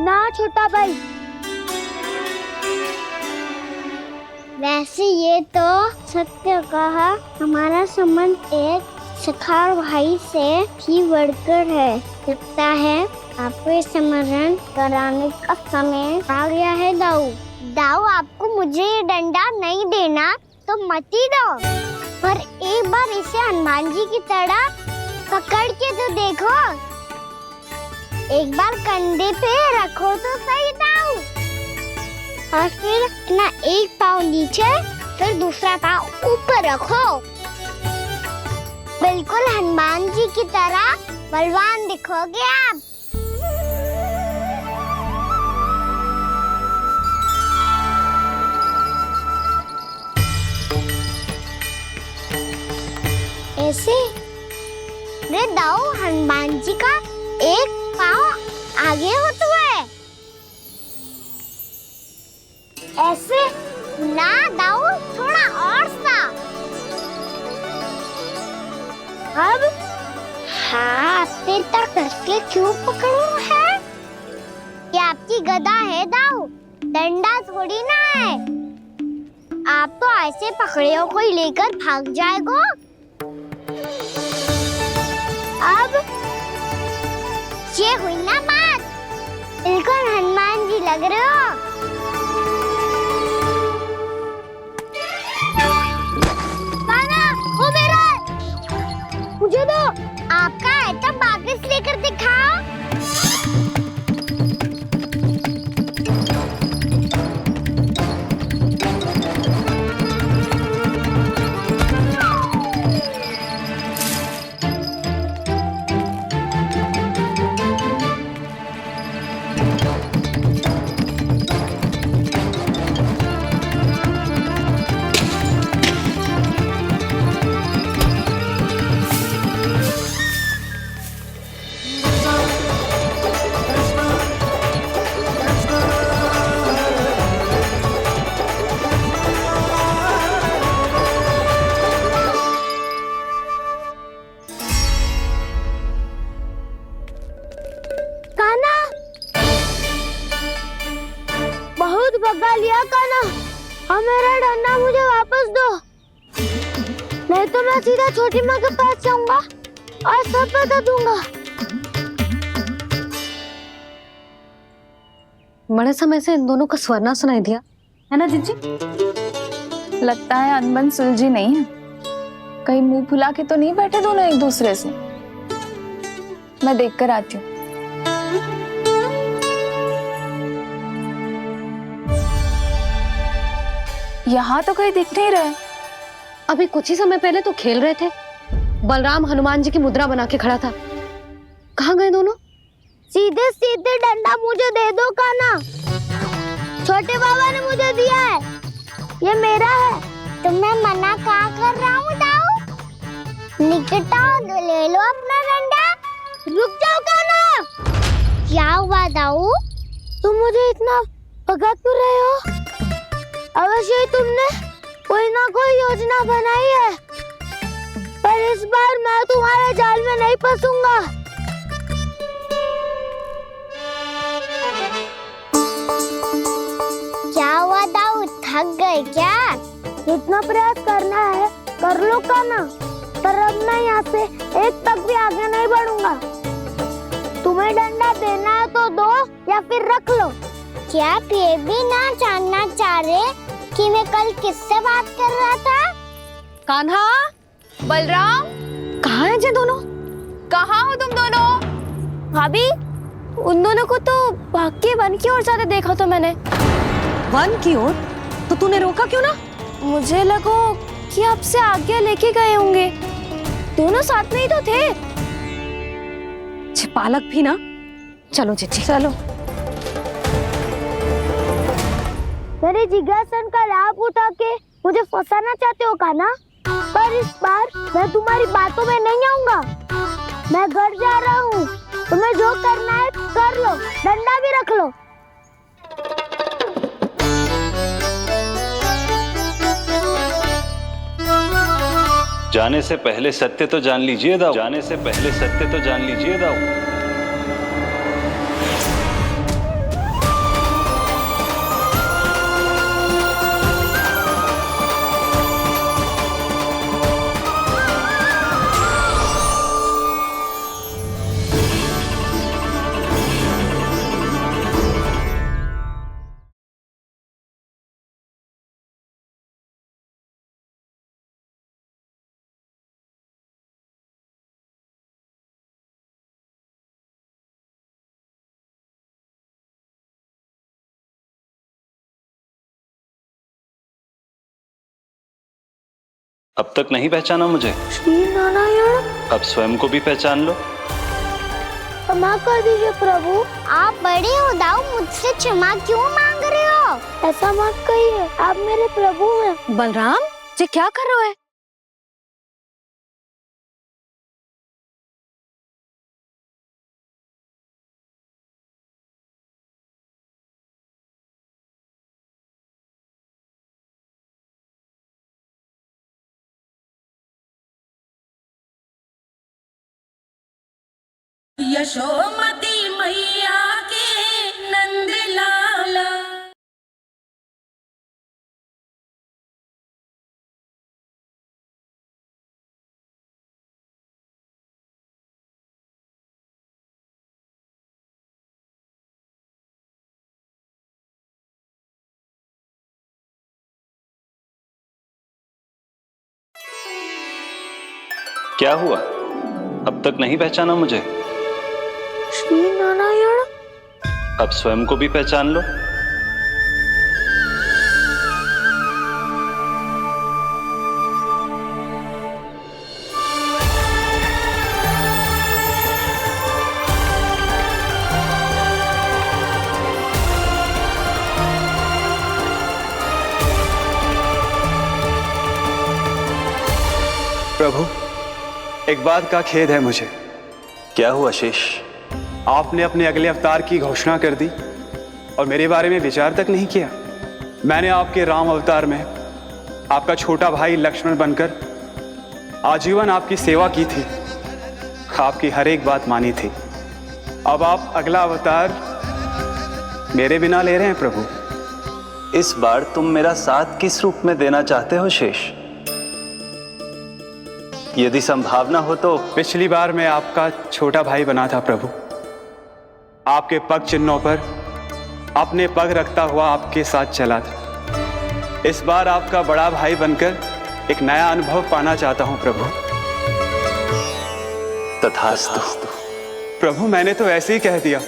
ना छोटा भाई। ऐसे ये तो सत्य कहा, हमारा संबंध एक सखार भाई से भी बढ़कर है। लगता है आपको स्मरण कराने का समय आ गया है दाऊ। दाऊ, आपको मुझे ये डंडा नहीं देना तो मत ही दो, पर एक बार इसे हनुमान जी की तरह पकड़ के तो देखो। एक बार कंधे पे रखो तो सही दाऊ, और फिर अपना एक पाँव नीचे फिर दूसरा पाँव ऊपर रखो। बिल्कुल हनुमान जी की तरह बलवान दिखोगे आप। ऐसे रे दाऊ, हनुमान जी का एक पाँव आगे होता है। ऐसे ना दाऊ, थोड़ा और सा। अब हाथ पे तक करके क्यों पकड़ो है? ये आपकी गदा है दाऊ, डंडा थोड़ी ना है। आप तो ऐसे पकड़े हो कोई लेकर भाग जाएगा। अब ये हुई ना बात, बिल्कुल हनुमान जी लग रहे हो। कान्हा, वो मेरा, मुझे दो। आपका है तो वापस लेकर दिखाओ। बहुत भगा लिया कान्हा, अब मेरा डंडा मुझे वापस दो, नहीं तो मैं सीधा छोटी माँ के पास जाऊंगा और सब बता दूंगा। बड़े समय से इन दोनों का स्वर ना सुनाई दिया, है ना जीजी? लगता है अनबन सुलझी नहीं है। कहीं मुंह फुला के तो नहीं बैठे दोनों एक दूसरे से। मैं देख कर आती हूँ। यहाँ तो कहीं दिख नहीं रहा। अभी कुछ ही समय पहले तो खेल रहे थे, बलराम हनुमान जी की मुद्रा बना के खड़ा था। कहाँ गए दोनों? सीधे सीधे डंडा मुझे दे दो कान्हा, छोटे बाबा ने मुझे दिया है, ये मेरा है। तो मैं मना कहाँ कर रहा हूँ दाऊ? निकट आओ, ले लो अपना डंडा। रुक जाओ कान्हा। क्या हुआ दाऊ, तुम मुझे इतना भगा क्यों रहे हो? अवश्य ही तुमने कोई ना कोई योजना बनाई है, पर इस बार मैं तुम्हारे जाल में नहीं फंसूंगा। क्या हुआ दाऊ, थक गए क्या? जितना प्रयास करना है कर लो कान्हा, पर अब मैं यहाँ से एक तक भी आगे नहीं बढ़ूंगा। तुम्हें डंडा देना है तो दो या फिर रख लो। क्या आप ये भी ना जानना चाह रहे कि मैं कल किससे बात कर रहा था? कान्हा, बलराम, कहाँ हैं ये दोनों? कहाँ हो तुम दोनों? भाभी, उन दोनों को तो भाग के वन की ओर जाते देखा तो मैंने। वन की ओर? तो तूने रोका क्यों ना? मुझे लगा कि आपसे आज्ञा लेके गए होंगे, दोनों साथ में ही तो थे। पालक भी ना। चलो जीजी, चलो। मेरे जिज्ञासन का लाभ उठा के मुझे फंसाना चाहते हो कान्हा, पर इस बार मैं तुम्हारी बातों में नहीं आऊंगा। मैं घर जा रहा हूँ, तुम्हें जो करना है कर लो, डंडा भी रख लो। जाने से पहले सत्य तो जान लीजिए दाऊ, जाने से पहले सत्य तो जान लीजिए दाऊ। अब तक नहीं पहचाना मुझे? श्री नारायण। अब स्वयं को भी पहचान लो। क्षमा कर दीजिए प्रभु। आप बड़े हो दाऊ, मुझसे क्षमा क्यों मांग रहे हो? ऐसा मत कहिए, आप मेरे प्रभु हैं। बलराम, ये क्या कर रहे हो? यशोमती मैया के नंद लाला। क्या हुआ? अब तक नहीं पहचाना मुझे? श्री नारायण। अब स्वयं को भी पहचान लो। प्रभु, एक बात का खेद है मुझे। क्या हुआ शेष? आपने अपने अगले अवतार की घोषणा कर दी और मेरे बारे में विचार तक नहीं किया। मैंने आपके राम अवतार में आपका छोटा भाई लक्ष्मण बनकर आजीवन आपकी सेवा की थी, आपकी हर एक बात मानी थी। अब आप अगला अवतार मेरे बिना ले रहे हैं प्रभु। इस बार तुम मेरा साथ किस रूप में देना चाहते हो शेष? यदि संभावना हो तो। पिछली बार मैं आपका छोटा भाई बना था प्रभु, आपके पग चिन्हों पर अपने पग रखता हुआ आपके साथ चला था। इस बार आपका बड़ा भाई बनकर एक नया अनुभव पाना चाहता हूं प्रभु। तथास्तु। प्रभु, मैंने तो ऐसे ही कह दिया,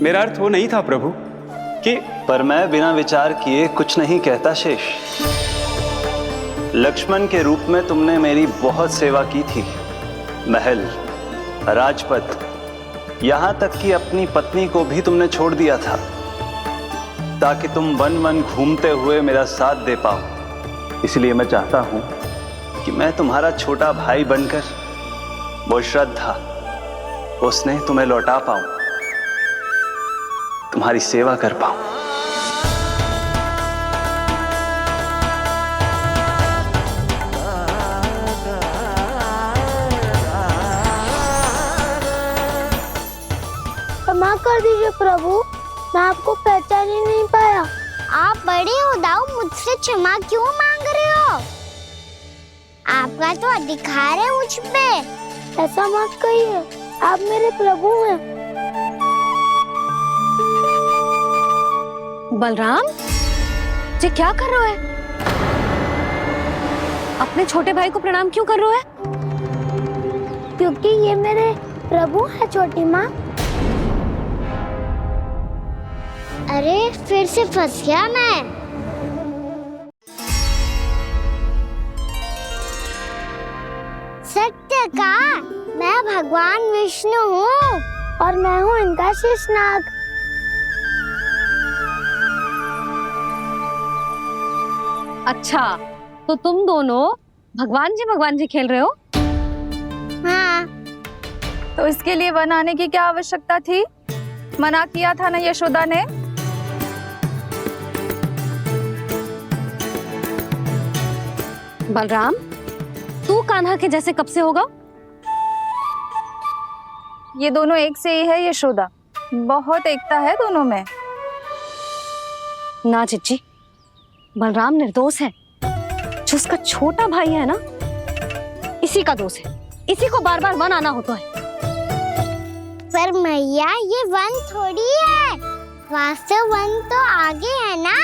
मेरा अर्थ वो नहीं था प्रभु कि। पर मैं बिना विचार किए कुछ नहीं कहता शेष। लक्ष्मण के रूप में तुमने मेरी बहुत सेवा की थी। महल, राजपथ, यहां तक कि अपनी पत्नी को भी तुमने छोड़ दिया था ताकि तुम वन वन घूमते हुए मेरा साथ दे पाओ। इसलिए मैं चाहता हूं कि मैं तुम्हारा छोटा भाई बनकर वो श्रद्धा, वो स्नेह तुम्हें लौटा पाऊं, तुम्हारी सेवा कर पाऊं। क्षमा कर दीजिए प्रभु, मैं आपको पहचान ही नहीं पाया। आप बड़े हो दाऊ, मुझसे क्षमा क्यों मांग रहे हो? आपका तो अधिकार है मुझ पे। ऐसा मत कहिए, आप मेरे प्रभु हैं। बलराम, ये क्या कर रहे हो? अपने छोटे भाई को प्रणाम क्यों कर रहे हो? क्योंकि ये मेरे प्रभु है छोटी माँ। अरे फिर से फंस गया मैं। सत्य का, मैं भगवान विष्णु हूँ और मैं हूँ इनका शेषनाग। अच्छा, तो तुम दोनों भगवान जी खेल रहे हो? हाँ। तो इसके लिए वन आने की क्या आवश्यकता थी? मना किया था ना यशोदा ने। बलराम, तू कान्हा के जैसे कब से होगा? ये दोनों एक से ही है यशोदा, बहुत एकता है दोनों में। ना चिच्ची, बलराम निर्दोष है। जो उसका छोटा भाई है ना, इसी का दोष है। इसी को बार बार वन आना होता है। पर मैया, ये वन थोड़ी है, वास्तव वन तो आगे है ना।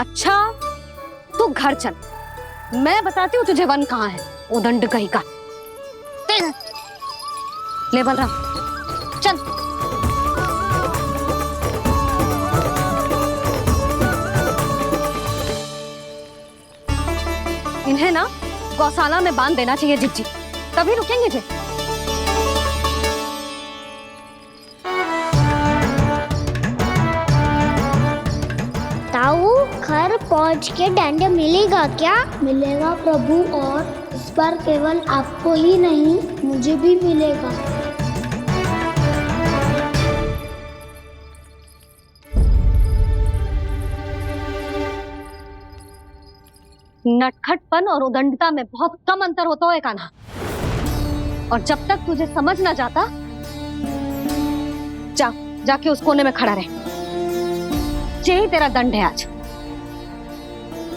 अच्छा, तू घर चल, मैं बताती हूँ तुझे वन कहाँ है। उदंड कहीं का। ले बलराम, चल। इन्हें ना गौशाला में बांध देना चाहिए जिज्जी, तभी रुकेंगे जे। ताऊ, घर पहुंच के दंड मिलेगा क्या? मिलेगा प्रभु, और इस बार केवल आपको ही नहीं मुझे भी मिलेगा। नटखटपन और उदंडता में बहुत कम अंतर होता है कान्हा, और जब तक तुझे समझ ना जाता, जाके उस कोने में खड़ा रहे। यही तेरा दंड है आज।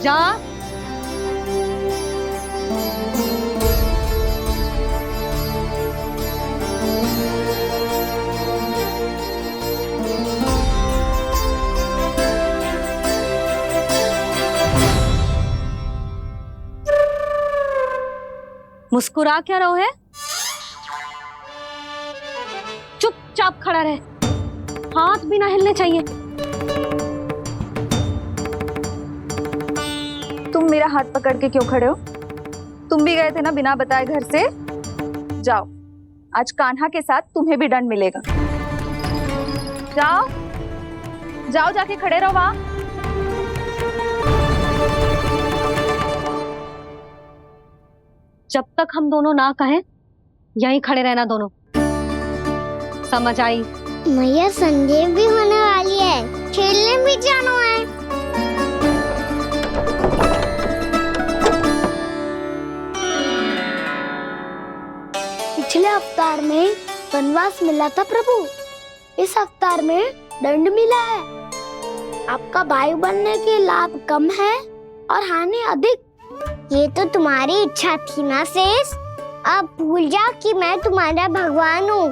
जा। मुस्कुरा क्या रहो है? चुपचाप खड़ा रहे, हाथ भी ना हिलने चाहिए। तुम मेरा हाथ पकड़ के क्यों खड़े हो? तुम भी गए थे ना बिना बताए घर से। जाओ, आज कान्हा के साथ तुम्हें भी दंड मिलेगा। जाओ जाओ, जाके खड़े रहो वहां। जब तक हम दोनों ना कहें, यहीं खड़े रहना दोनों। समझ आई? मैया, संडे भी होने वाली है, खेलने भी जाना है। पिछले अवतार में वनवास मिला था प्रभु, इस अवतार में दंड मिला है। आपका भाई बनने के लाभ कम है और हानि अधिक। ये तो तुम्हारी इच्छा थी ना शेष। अब भूल जा कि मैं तुम्हारा भगवान हूँ।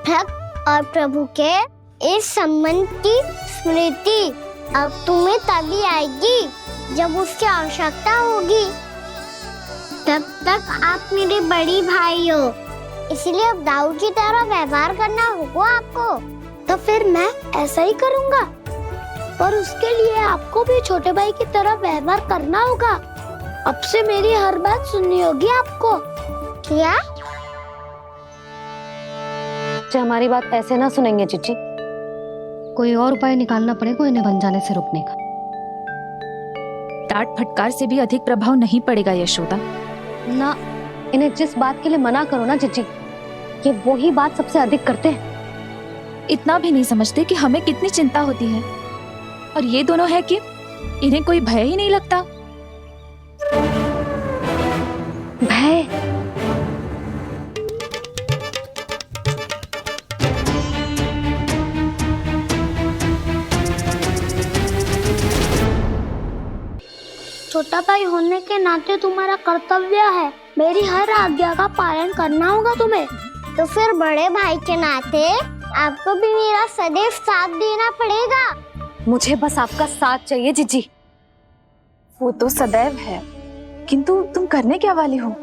भक्त और प्रभु के इस संबंध की स्मृति अब तुम्हें तभी आएगी जब उसकी आवश्यकता होगी। तब तक आप मेरे बड़ी भाई हो, इसलिए अब दाऊ की तरह व्यवहार करना होगा आपको। तो फिर मैं ऐसा ही करूँगा, पर उसके लिए आपको भी छोटे भाई की तरह व्यवहार करना होगा। अब से मेरी हर बात सुननी होगी आपको। क्या? हमारी बात ऐसे ना सुनेंगे चिच्ची, कोई और उपाय निकालना पड़ेगा इन्हें बन जाने से रुकने का। डांट फटकार से भी अधिक प्रभाव नहीं पड़ेगा यशोदा। ना, इन्हें जिस बात के लिए मना करो ना चिच्ची, ये वही बात सबसे अधिक करते हैं। इतना भी नहीं समझते कि हमें कितनी चिंता होती है, और ये दोनों है कि इन्हें कोई भय ही नहीं लगता। भय? छोटा भाई होने के नाते तुम्हारा कर्तव्य है, मेरी हर आज्ञा का पालन करना होगा तुम्हें। तो फिर बड़े भाई के नाते आपको भी मेरा सदैव साथ देना पड़ेगा। मुझे बस आपका साथ चाहिए जिज्जी। वो तो सदैव है, किंतु तुम करने क्या वाली हो?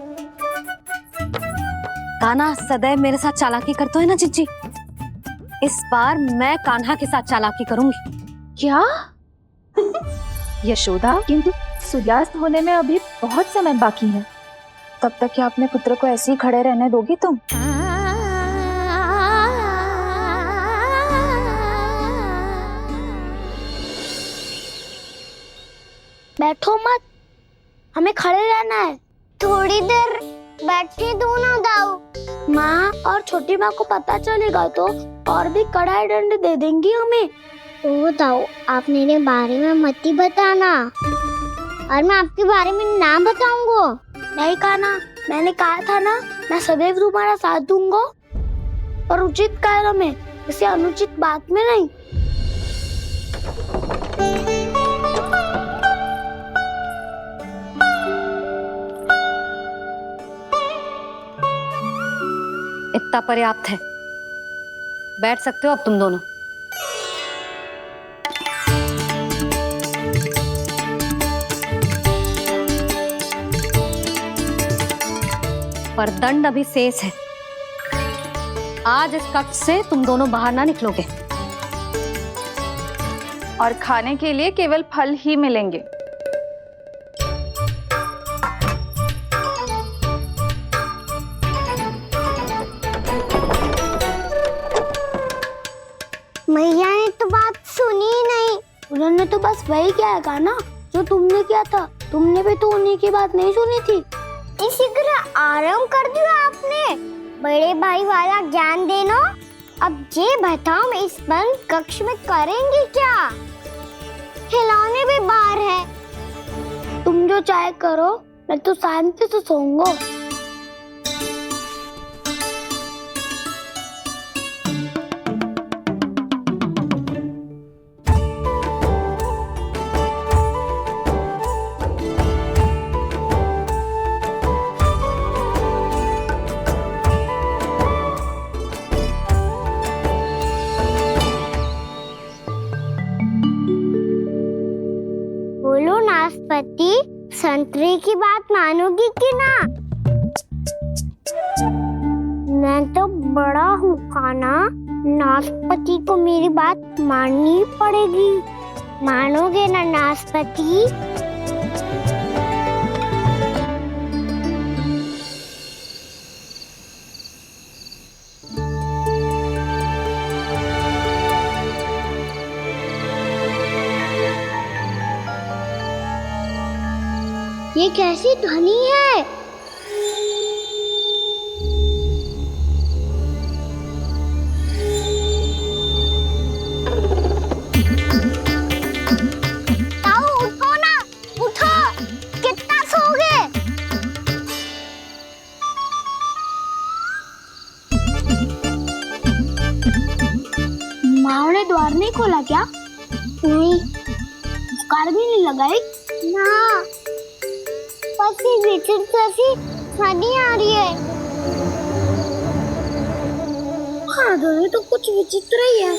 कान्हा सदैव मेरे साथ चालाकी करता है ना जिज्जी, इस बार मैं कान्हा के साथ चालाकी करूंगी। क्या? यशोदा, किंतु सूर्यास्त होने में अभी बहुत समय बाकी है। तब तक क्या अपने पुत्र को ऐसे ही खड़े रहने दोगी तुम? बैठो मत, हमें खड़े रहना है। थोड़ी देर बैठे दो ना दाऊ। माँ और छोटी माँ को पता चलेगा तो और भी कड़ा दंड दे देंगी हमें। ओ दाऊ, आप मेरे बारे में मत ही बताना, और मैं आपके बारे में ना बताऊंगा। नहीं कान्हा, मैंने कहा था ना, मैं सदैव तुम्हारा साथ दूंगा, और उचित कार्य में, इसे अनुचित बात में नहीं। इतना पर्याप्त है, बैठ सकते हो अब तुम दोनों। पर दंड अभी शेष है। आज इस कक्ष से तुम दोनों बाहर ना निकलोगे, और खाने के लिए केवल फल ही मिलेंगे। उन्होंने तो बस वही किया था ना जो तुमने किया था। तुमने भी तो उन्हीं की बात नहीं सुनी थी। इसी तरह आराम कर दिया आपने। बड़े भाई वाला ज्ञान देना। अब ये बताओ इस बंद कक्ष में करेंगे क्या? खिलौने भी बाहर है। तुम जो चाहे करो, मैं तो शांति से सोऊंगा। बोलो नाशपाती, संतरे की बात मानोगी कि ना? मैं तो बड़ा हूँ खाना, नाशपाती को मेरी बात माननी पड़ेगी। मानोगे ना नाशपाती? ये कैसी ध्वनि है? ताऊ उठो ना, उठो। कितना सोओगे? माँ ने द्वार नहीं खोला क्या? नहीं। कार भी नहीं लगाई? ना। जैसी ध्वनि आ रही है। हाँ, ध्वनि तो कुछ विचित्र ही है।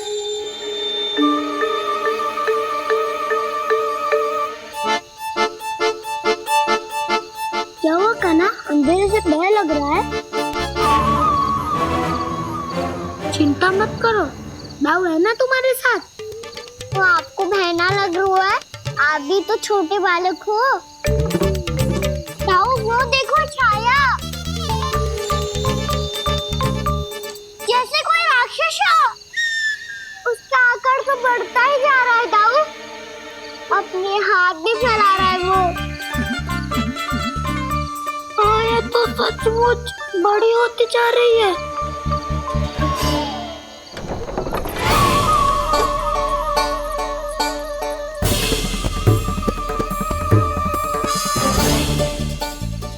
क्या हुआ कान्हा? अंधेरे से भय लग रहा है। चिंता मत करो, दाऊ है ना तुम्हारे साथ। तो आपको भय ना लग रहा है? आप भी तो छोटे बालक हो। वो देखो छाया, जैसे कोई राक्षस हो। उसका आकार तो बढ़ता ही जा रहा है दाऊ। अपने हाथ भी फैला रहा है वो। हाँ, ये तो सचमुच बड़ी होती जा रही है।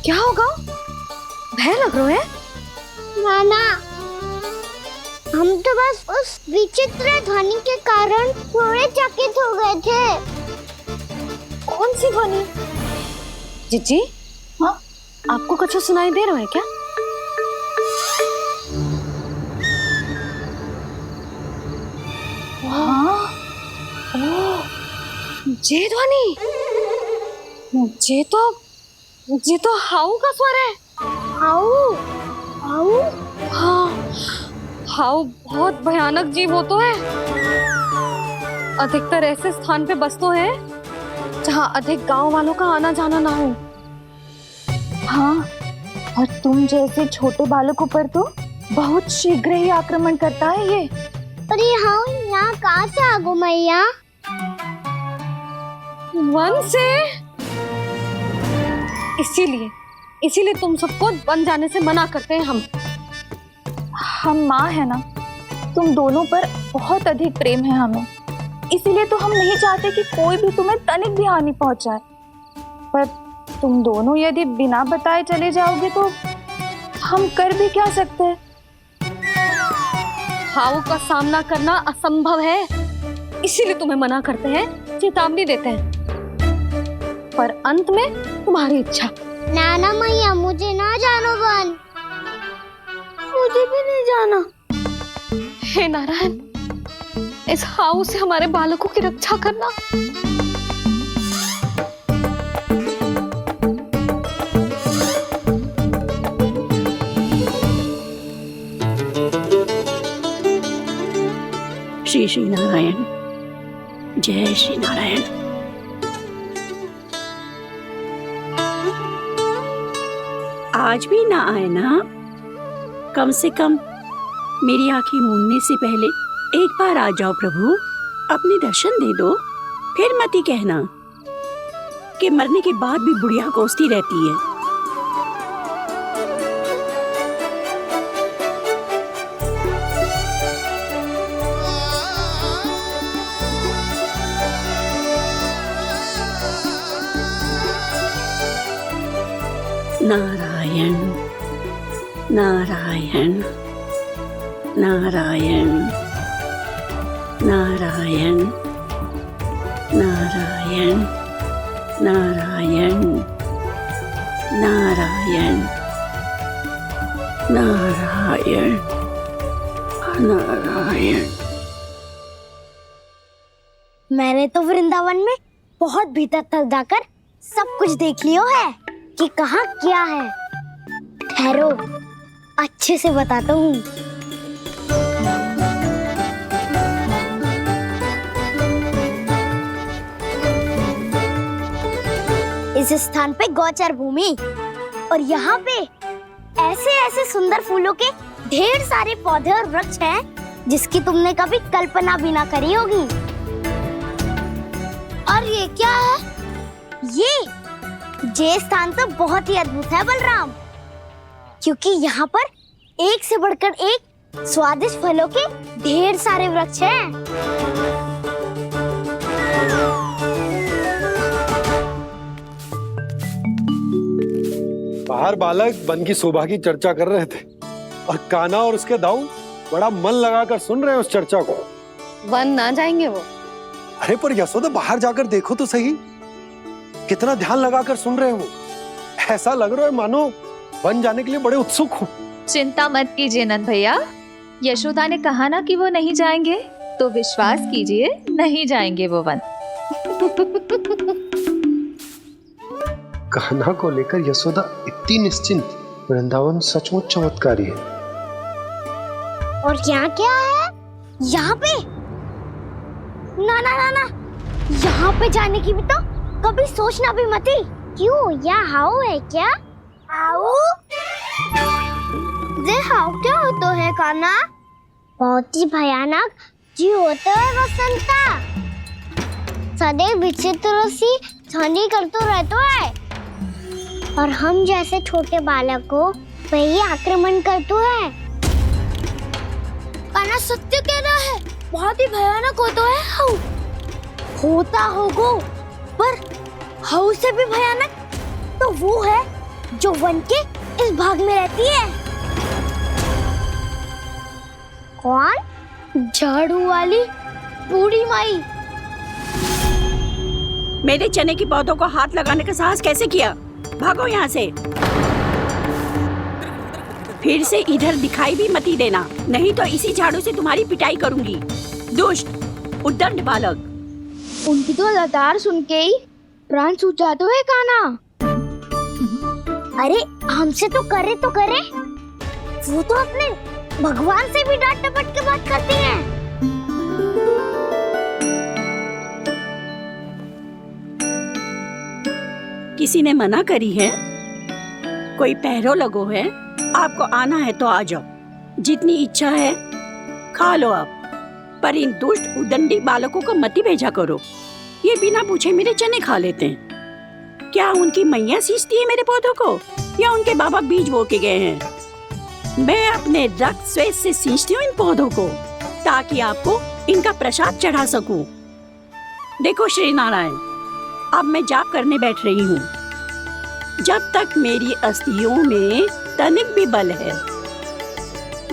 क्या होगा? भय लग रहा है? नाना, हम तो बस उस विचित्र ध्वनि के कारण थोड़े चकित हो गए थे। कौन सी ध्वनि? जीजी, हाँ, आपको कुछ सुनाई दे रहा है क्या? हाँ, ओह, ये ध्वनि, ये तो हाउ का स्वर है। हाउ? हाउ? हाँ, हाउ बहुत भयानक जीव हो तो है। अधिकतर ऐसे स्थान पे बसते हैं जहाँ अधिक गांव वालों का आना जाना ना हो। हाँ, और तुम जैसे छोटे बालकों पर तो बहुत शीघ्र ही आक्रमण करता है ये। पर ये हाउ यहाँ कहाँ से आ गो मैया? वन से। इसीलिए तुम सबको वन जाने से मना करते हैं हम माँ है ना, तुम दोनों पर बहुत अधिक प्रेम है हमें। इसीलिए तो हम नहीं चाहते कि कोई भी तुम्हें तनिक भी हानि पहुंचाए। पर तुम दोनों यदि बिना बताए चले जाओगे तो हम कर भी क्या सकते हैं? हाउ का सामना करना असंभव है, इसीलिए तुम्हें मना करते हैं, चेतावनी देते हैं। पर अंत में तुम्हारी इच्छा। नाना मैया, मुझे ना जानो वन। मुझे भी नहीं जाना। हे नारायण, इस हाउ से हमारे बालकों की रक्षा करना। श्री श्री नारायण, जय श्री नारायण। आज भी ना आए ना? कम से कम मेरी आंखें मूंदने से पहले एक बार आ जाओ प्रभु, अपने दर्शन दे दो। फिर मत ही कहना कि मरने के बाद भी बुढ़िया कोसती रहती है। नारायण नारायण नारायण नारायण नारायण नारायण नारायण नारायण नारायण। मैंने तो वृंदावन में बहुत भीतर तक जाकर सब कुछ देख लियो है कि कहाँ क्या है। ठहरो, अच्छे से बताता हूँ। इस स्थान पे गौचर भूमि और यहाँ पे ऐसे ऐसे सुंदर फूलों के ढेर सारे पौधे और वृक्ष हैं जिसकी तुमने कभी कल्पना भी ना करी होगी। और ये क्या है? ये स्थान तो बहुत ही अद्भुत है बलराम, क्योंकि यहाँ पर एक से बढ़कर एक स्वादिष्ट फलों के ढेर सारे वृक्ष हैं। बाहर बालक वन की शोभा की चर्चा कर रहे थे और कान्हा और उसके दाऊ बड़ा मन लगाकर सुन रहे हैं उस चर्चा को। वन ना जाएंगे वो? अरे पर यशोदा बाहर जाकर देखो तो सही, कितना ध्यान लगाकर सुन रहे हो। ऐसा लग रहा है मानो वन जाने के लिए बड़े उत्सुक हो। चिंता मत कीजिए नंद भैया, यशोदा ने कहा ना कि वो नहीं जाएंगे, तो विश्वास कीजिए नहीं जाएंगे वो वन। कान्हा को लेकर यशोदा इतनी निश्चिंत, वृंदावन सचमुच चमत्कारी है। और यहाँ क्या है? यहाँ पे ना ना ना ना, यहाँ पे जाने की भी तो कभी सोचना भी मत ही। क्यों, यहाँ हाउ है क्या? हाउ? ये हाउ क्या होता है कान्हा? बहुत ही भयानक जी होता है वसंता। सदैव विचित्र सी ध्वनि करते रहता है और हम जैसे छोटे बालक को वही आक्रमण करते है। कान्हा सत्य कह रहा है, बहुत ही भयानक होता है हाउ। होता होगा, पर हाउ से भी भयानक तो वो है जो वन के इस भाग में रहती है। कौन? झाड़ू वाली बूढ़ी माई। मेरे चने की पौधों को हाथ लगाने का साहस कैसे किया? भागो यहाँ से। फिर से इधर दिखाई भी मत देना, नहीं तो इसी झाड़ू से तुम्हारी पिटाई करूंगी। दुष्ट उद्दंड बालक। उनकी तो लतार सुन के ही प्राण सूझ जाते हैं कान्हा। अरे हमसे तो करे, वो तो अपने भगवान से भी डांट डपट के बात करती हैं। किसी ने मना करी है? कोई पहरो लगो है? आपको आना है तो आ जाओ, जितनी इच्छा है खा लो आप, पर इन दुष्ट उदंडी बालकों को मत ही भेजा करो। ये बिना पूछे मेरे चने खा लेते हैं। क्या उनकी मैया सींचती है मेरे पौधों को, या उनके बाबा बीज बो के गए हैं? मैं अपने रक्त स्वेद से सींचती हूँ इन पौधों को, ताकि आपको इनका प्रसाद चढ़ा सकूं। देखो श्री नारायण, अब मैं जाप करने बैठ रही हूँ। जब तक मेरी अस्थियों में तनिक भी बल है,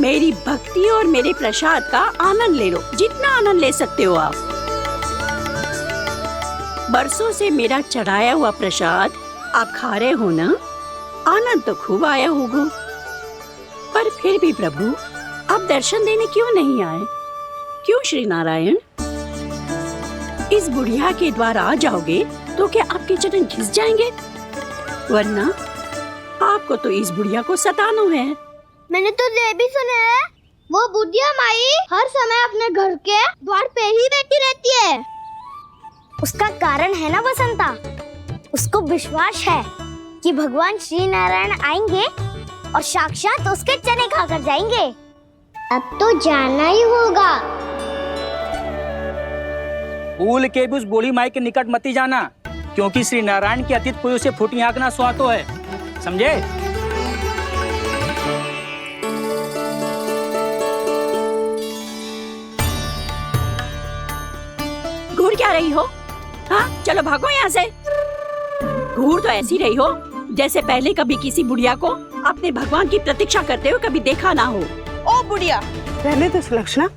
मेरी भक्ति और मेरे प्रसाद का आनंद ले लो, जितना आनंद ले सकते हो आप। बरसों से मेरा चढ़ाया हुआ प्रसाद आप खा रहे हो ना, आनंद तो खूब आया होगा। पर फिर भी प्रभु आप दर्शन देने क्यों नहीं आए? क्यों श्री नारायण? इस बुढ़िया के द्वार आ जाओगे तो क्या आपके चरण घिस जाएंगे? वरना आपको तो इस बुढ़िया को सताना है। मैंने तो ये भी सुना है, वो बुढ़िया माई हर समय अपने घर के द्वार पे ही बैठी रहती है। उसका कारण है ना बसंता, उसको विश्वास है कि भगवान श्री नारायण आएंगे और साक्षात उसके चने खाकर जाएंगे। अब तो जाना ही होगा। भूल के भी उस बूढ़ी माई के निकट मती जाना, क्योंकि श्री नारायण की अतीत पुरुष से फूटी आंख ना सुहातो है, समझे? घूर क्या रही हो? हाँ, चलो भागो यहाँ से। घूर तो ऐसी रही हो जैसे पहले कभी किसी बुढ़िया को अपने भगवान की प्रतीक्षा करते हुए कभी देखा ना हो। ओ बुढ़िया, रहने दो सुलक्षणा।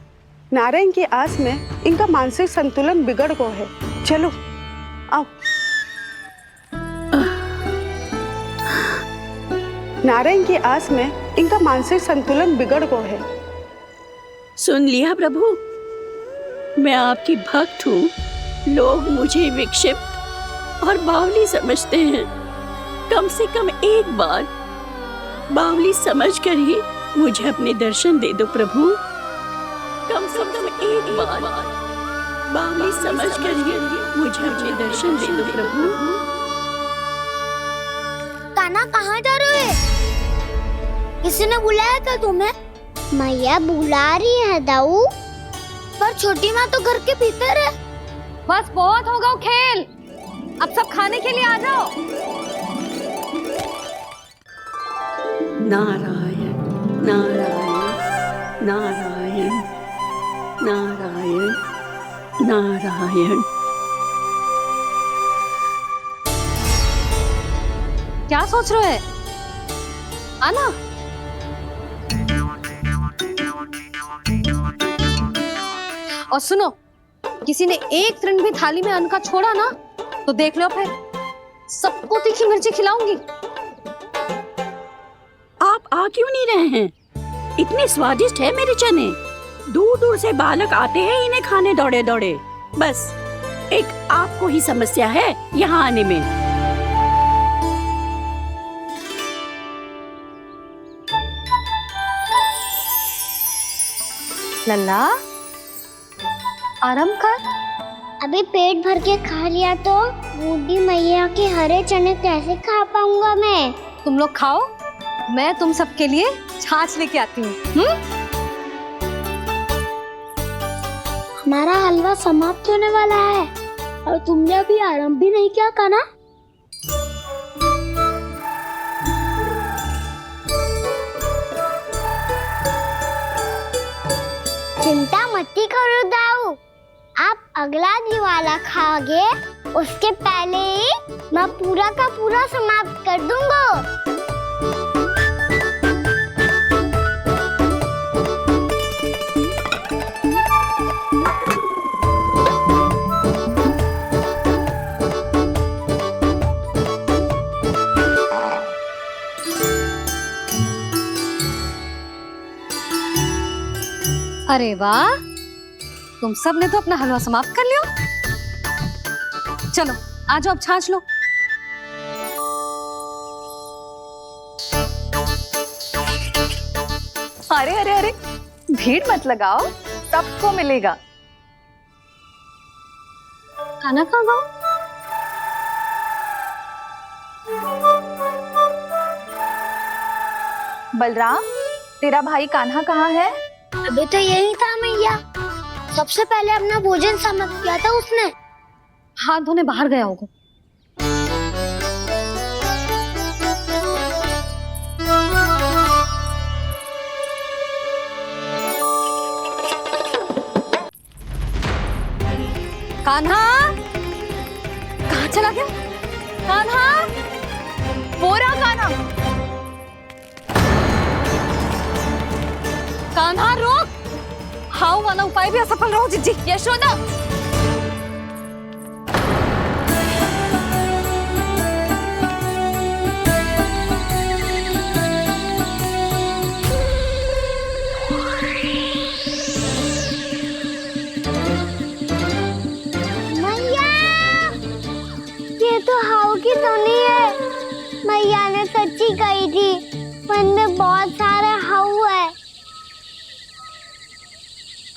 नारायण की आस में इनका मानसिक संतुलन बिगड़ गया है। चलो आओ। नारायण की आस में इनका मानसिक संतुलन बिगड़ गया है। सुन लिया प्रभु, मैं आपकी भक्त हूँ। लोग मुझे विक्षिप्त और बावली समझते हैं। कम से कम एक बार बावली समझकर ही मुझे अपने दर्शन दे दो प्रभु। कम से कम एक बार बावली समझकर ही मुझे अपने दर्शन दे दो प्रभु। कान्हा कहाँ जा रहे हो? किसी ने बुलाया था तुम्हें? मैया बुला रही है दाऊ, पर छोटी माँ तो घर के भीतर है। बस बहुत हो गया खेल, अब सब खाने के लिए आ जाओ। नारायण नारायण नारायण नारायण नारायण। क्या सोच रहे हैं? आना। और सुनो, किसी ने एक तृण भी थाली में अन्न का छोड़ा ना तो देख लो, फिर सबको तीखी मिर्ची खिलाऊंगी। आप आ क्यों नहीं रहे हैं? इतने स्वादिष्ट है मेरे चने। दूर दूर से बालक आते हैं इन्हें खाने दौड़े दौड़े। बस एक आपको ही समस्या है यहाँ आने में। लल्ला, आराम कर। अभी पेट भर के खा लिया तो बूढ़ी मैया के हरे चने कैसे खा पाऊंगा मैं? तुम लोग खाओ, मैं तुम सबके लिए छाछ लेके आती हूँ। हमारा हलवा समाप्त होने वाला है और तुमने अभी आराम भी नहीं किया कान्हा। चिंता मत करो दाऊ, आप अगला दिवाला खाओगे उसके पहले ही मैं पूरा का पूरा समाप्त कर दूंगा। अरे वाह, तुम सब ने तो अपना हलवा समाप्त कर लिया। चलो आ जाओ, अब छाछ लो। अरे अरे अरे, भीड़ मत लगाओ, सबको मिलेगा। खाना खा गो। बलराम, तेरा भाई कान्हा कहाँ है? अभी तो यही था मैया, सबसे पहले अपना भोजन समाप्त किया था उसने। हाथ धोने बाहर गया होगा। कान्हा कहाँ चला गया? कान्हा, वो रहा कान्हा। कान्हा रोक, हाउ वाला उपाय भी असफल रहो जिज्जी। यशोदा, मैया, ये तो हाउ की धुनी है। मैया ने सच्ची कही थी, वन में बहुत सारे हाउ है।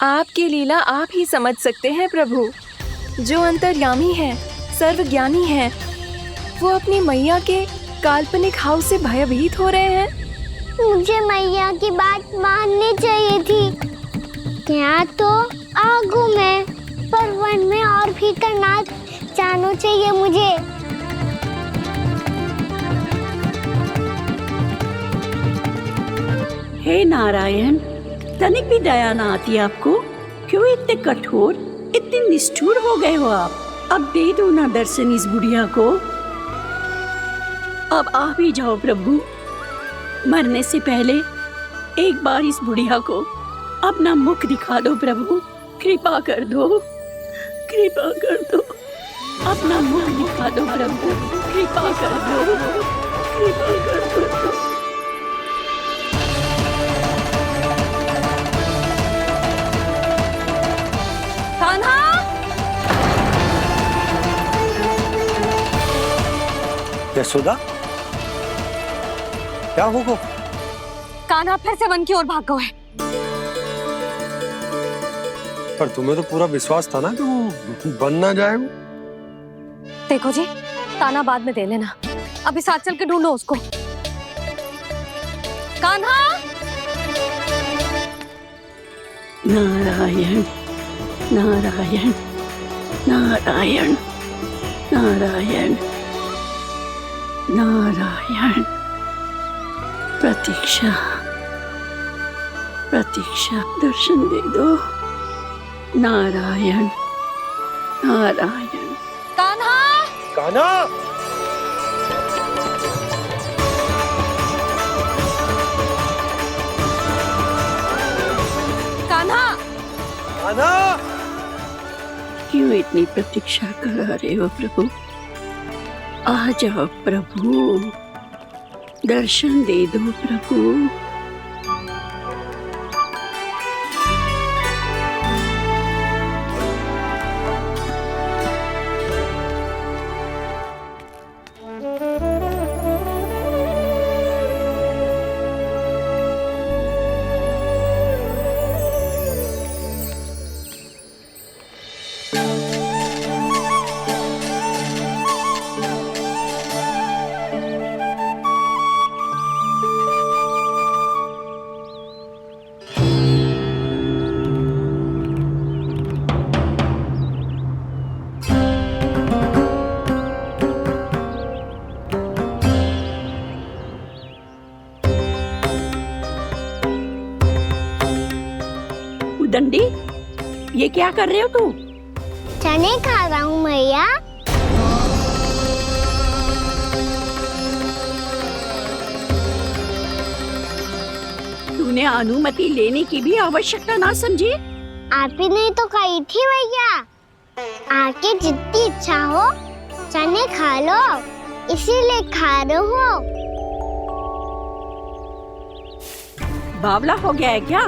आपकी लीला आप ही समझ सकते हैं प्रभु। जो अंतर्यामी है, सर्वज्ञानी है, वो अपनी मैया के काल्पनिक हाव से भयभीत हो रहे हैं। मुझे मैया की बात माननी चाहिए थी। यहाँ तो आगू में पर वन में और भी करना जानो चाहिए मुझे। हे नारायण, तनिक भी दया ना आती आपको? क्यों इतने कठोर, इतने निष्ठुर हो गए हो आप? अब दे दो ना दर्शन इस बुढ़िया को। अब आ भी जाओ प्रभु। मरने से पहले एक बार इस बुढ़िया को अपना मुख दिखा दो प्रभु। कृपा कर दो, कृपा कर दो। अपना मुख दिखा दो प्रभु, कृपा कर दो, कृपा कर दो। कान्हा! यशोदा, क्या होगा? कान्हा फिर से वन की ओर भाग गए। पर तुम्हें तो पूरा विश्वास था ना कि वो बन ना जाए। देखो जी, ताना बाद में दे लेना, अभी साथ चल के ढूंढो उसको। कान्हा! नारायण नारायण नारायण नारायण नारायण। प्रतीक्षा प्रतीक्षा, दर्शन दे दो। नारायण नारायण। कान्हा! कान्हा! कान्हा! कान्हा! क्यों इतनी प्रतीक्षा करा रहे हो प्रभु? आ जाओ प्रभु, दर्शन दे दो प्रभु। दंडी, ये क्या कर रहे हो तू? चने खा रहा हूँ मैया। तूने अनुमति लेने की भी आवश्यकता ना समझी? आप ही नहीं तो कही थी भैया, आके जितनी इच्छा हो चने खा लो, इसीलिए खा रहे हो। बावला हो गया है क्या?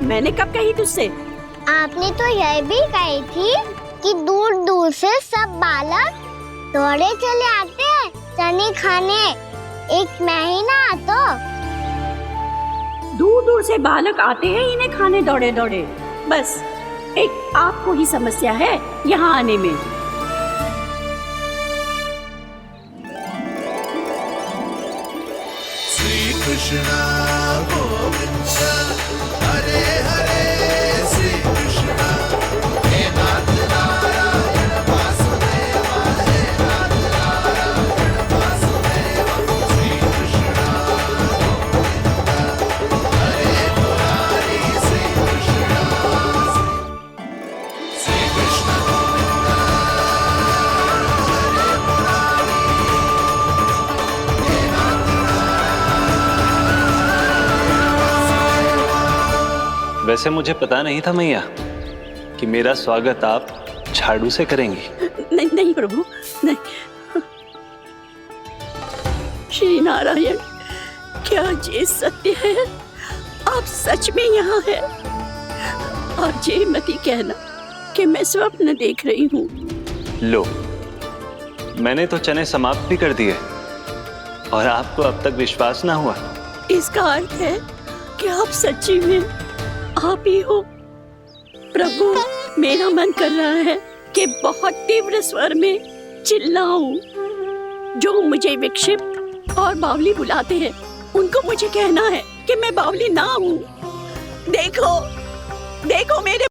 मैंने कब कही तुझसे? आपने तो यह भी कही थी कि दूर दूर से सब बालक दौड़े चले आते हैं चने खाने, एक महीना तो दूर दूर से बालक आते हैं इन्हें खाने दौड़े दौड़े। बस एक आपको ही समस्या है यहाँ आने में। श्री कृष्ण गोविंद हरे हरे, श्री कृष्ण हे नाथ नारायण वासुदेव, हे नाथ नारायण वासुदेव, श्री कृष्ण गोविंद हरे मुरारी, श्री कृष्ण गोविंद हरे मुरारी, हे नाथ वैसे मुझे पता नहीं था मैया कि मेरा स्वागत आप झाड़ू से करेंगी। नहीं नहीं प्रभु, नहीं। श्री नारायण, क्या ये सत्य है? आप सच में यहाँ हैं? और ये मती कहना कि मैं स्वप्न देख रही हूँ। लो, मैंने तो चने समाप्त भी कर दिए और आपको अब तक विश्वास ना हुआ। इसका अर्थ है कि आप सच्ची में आप ही हो। प्रभु, मेरा मन कर रहा है कि बहुत तीव्र स्वर में चिल्लाऊं। जो मुझे विक्षिप्त और बावली बुलाते हैं उनको मुझे कहना है कि मैं बावली ना हूँ। देखो, देखो मेरे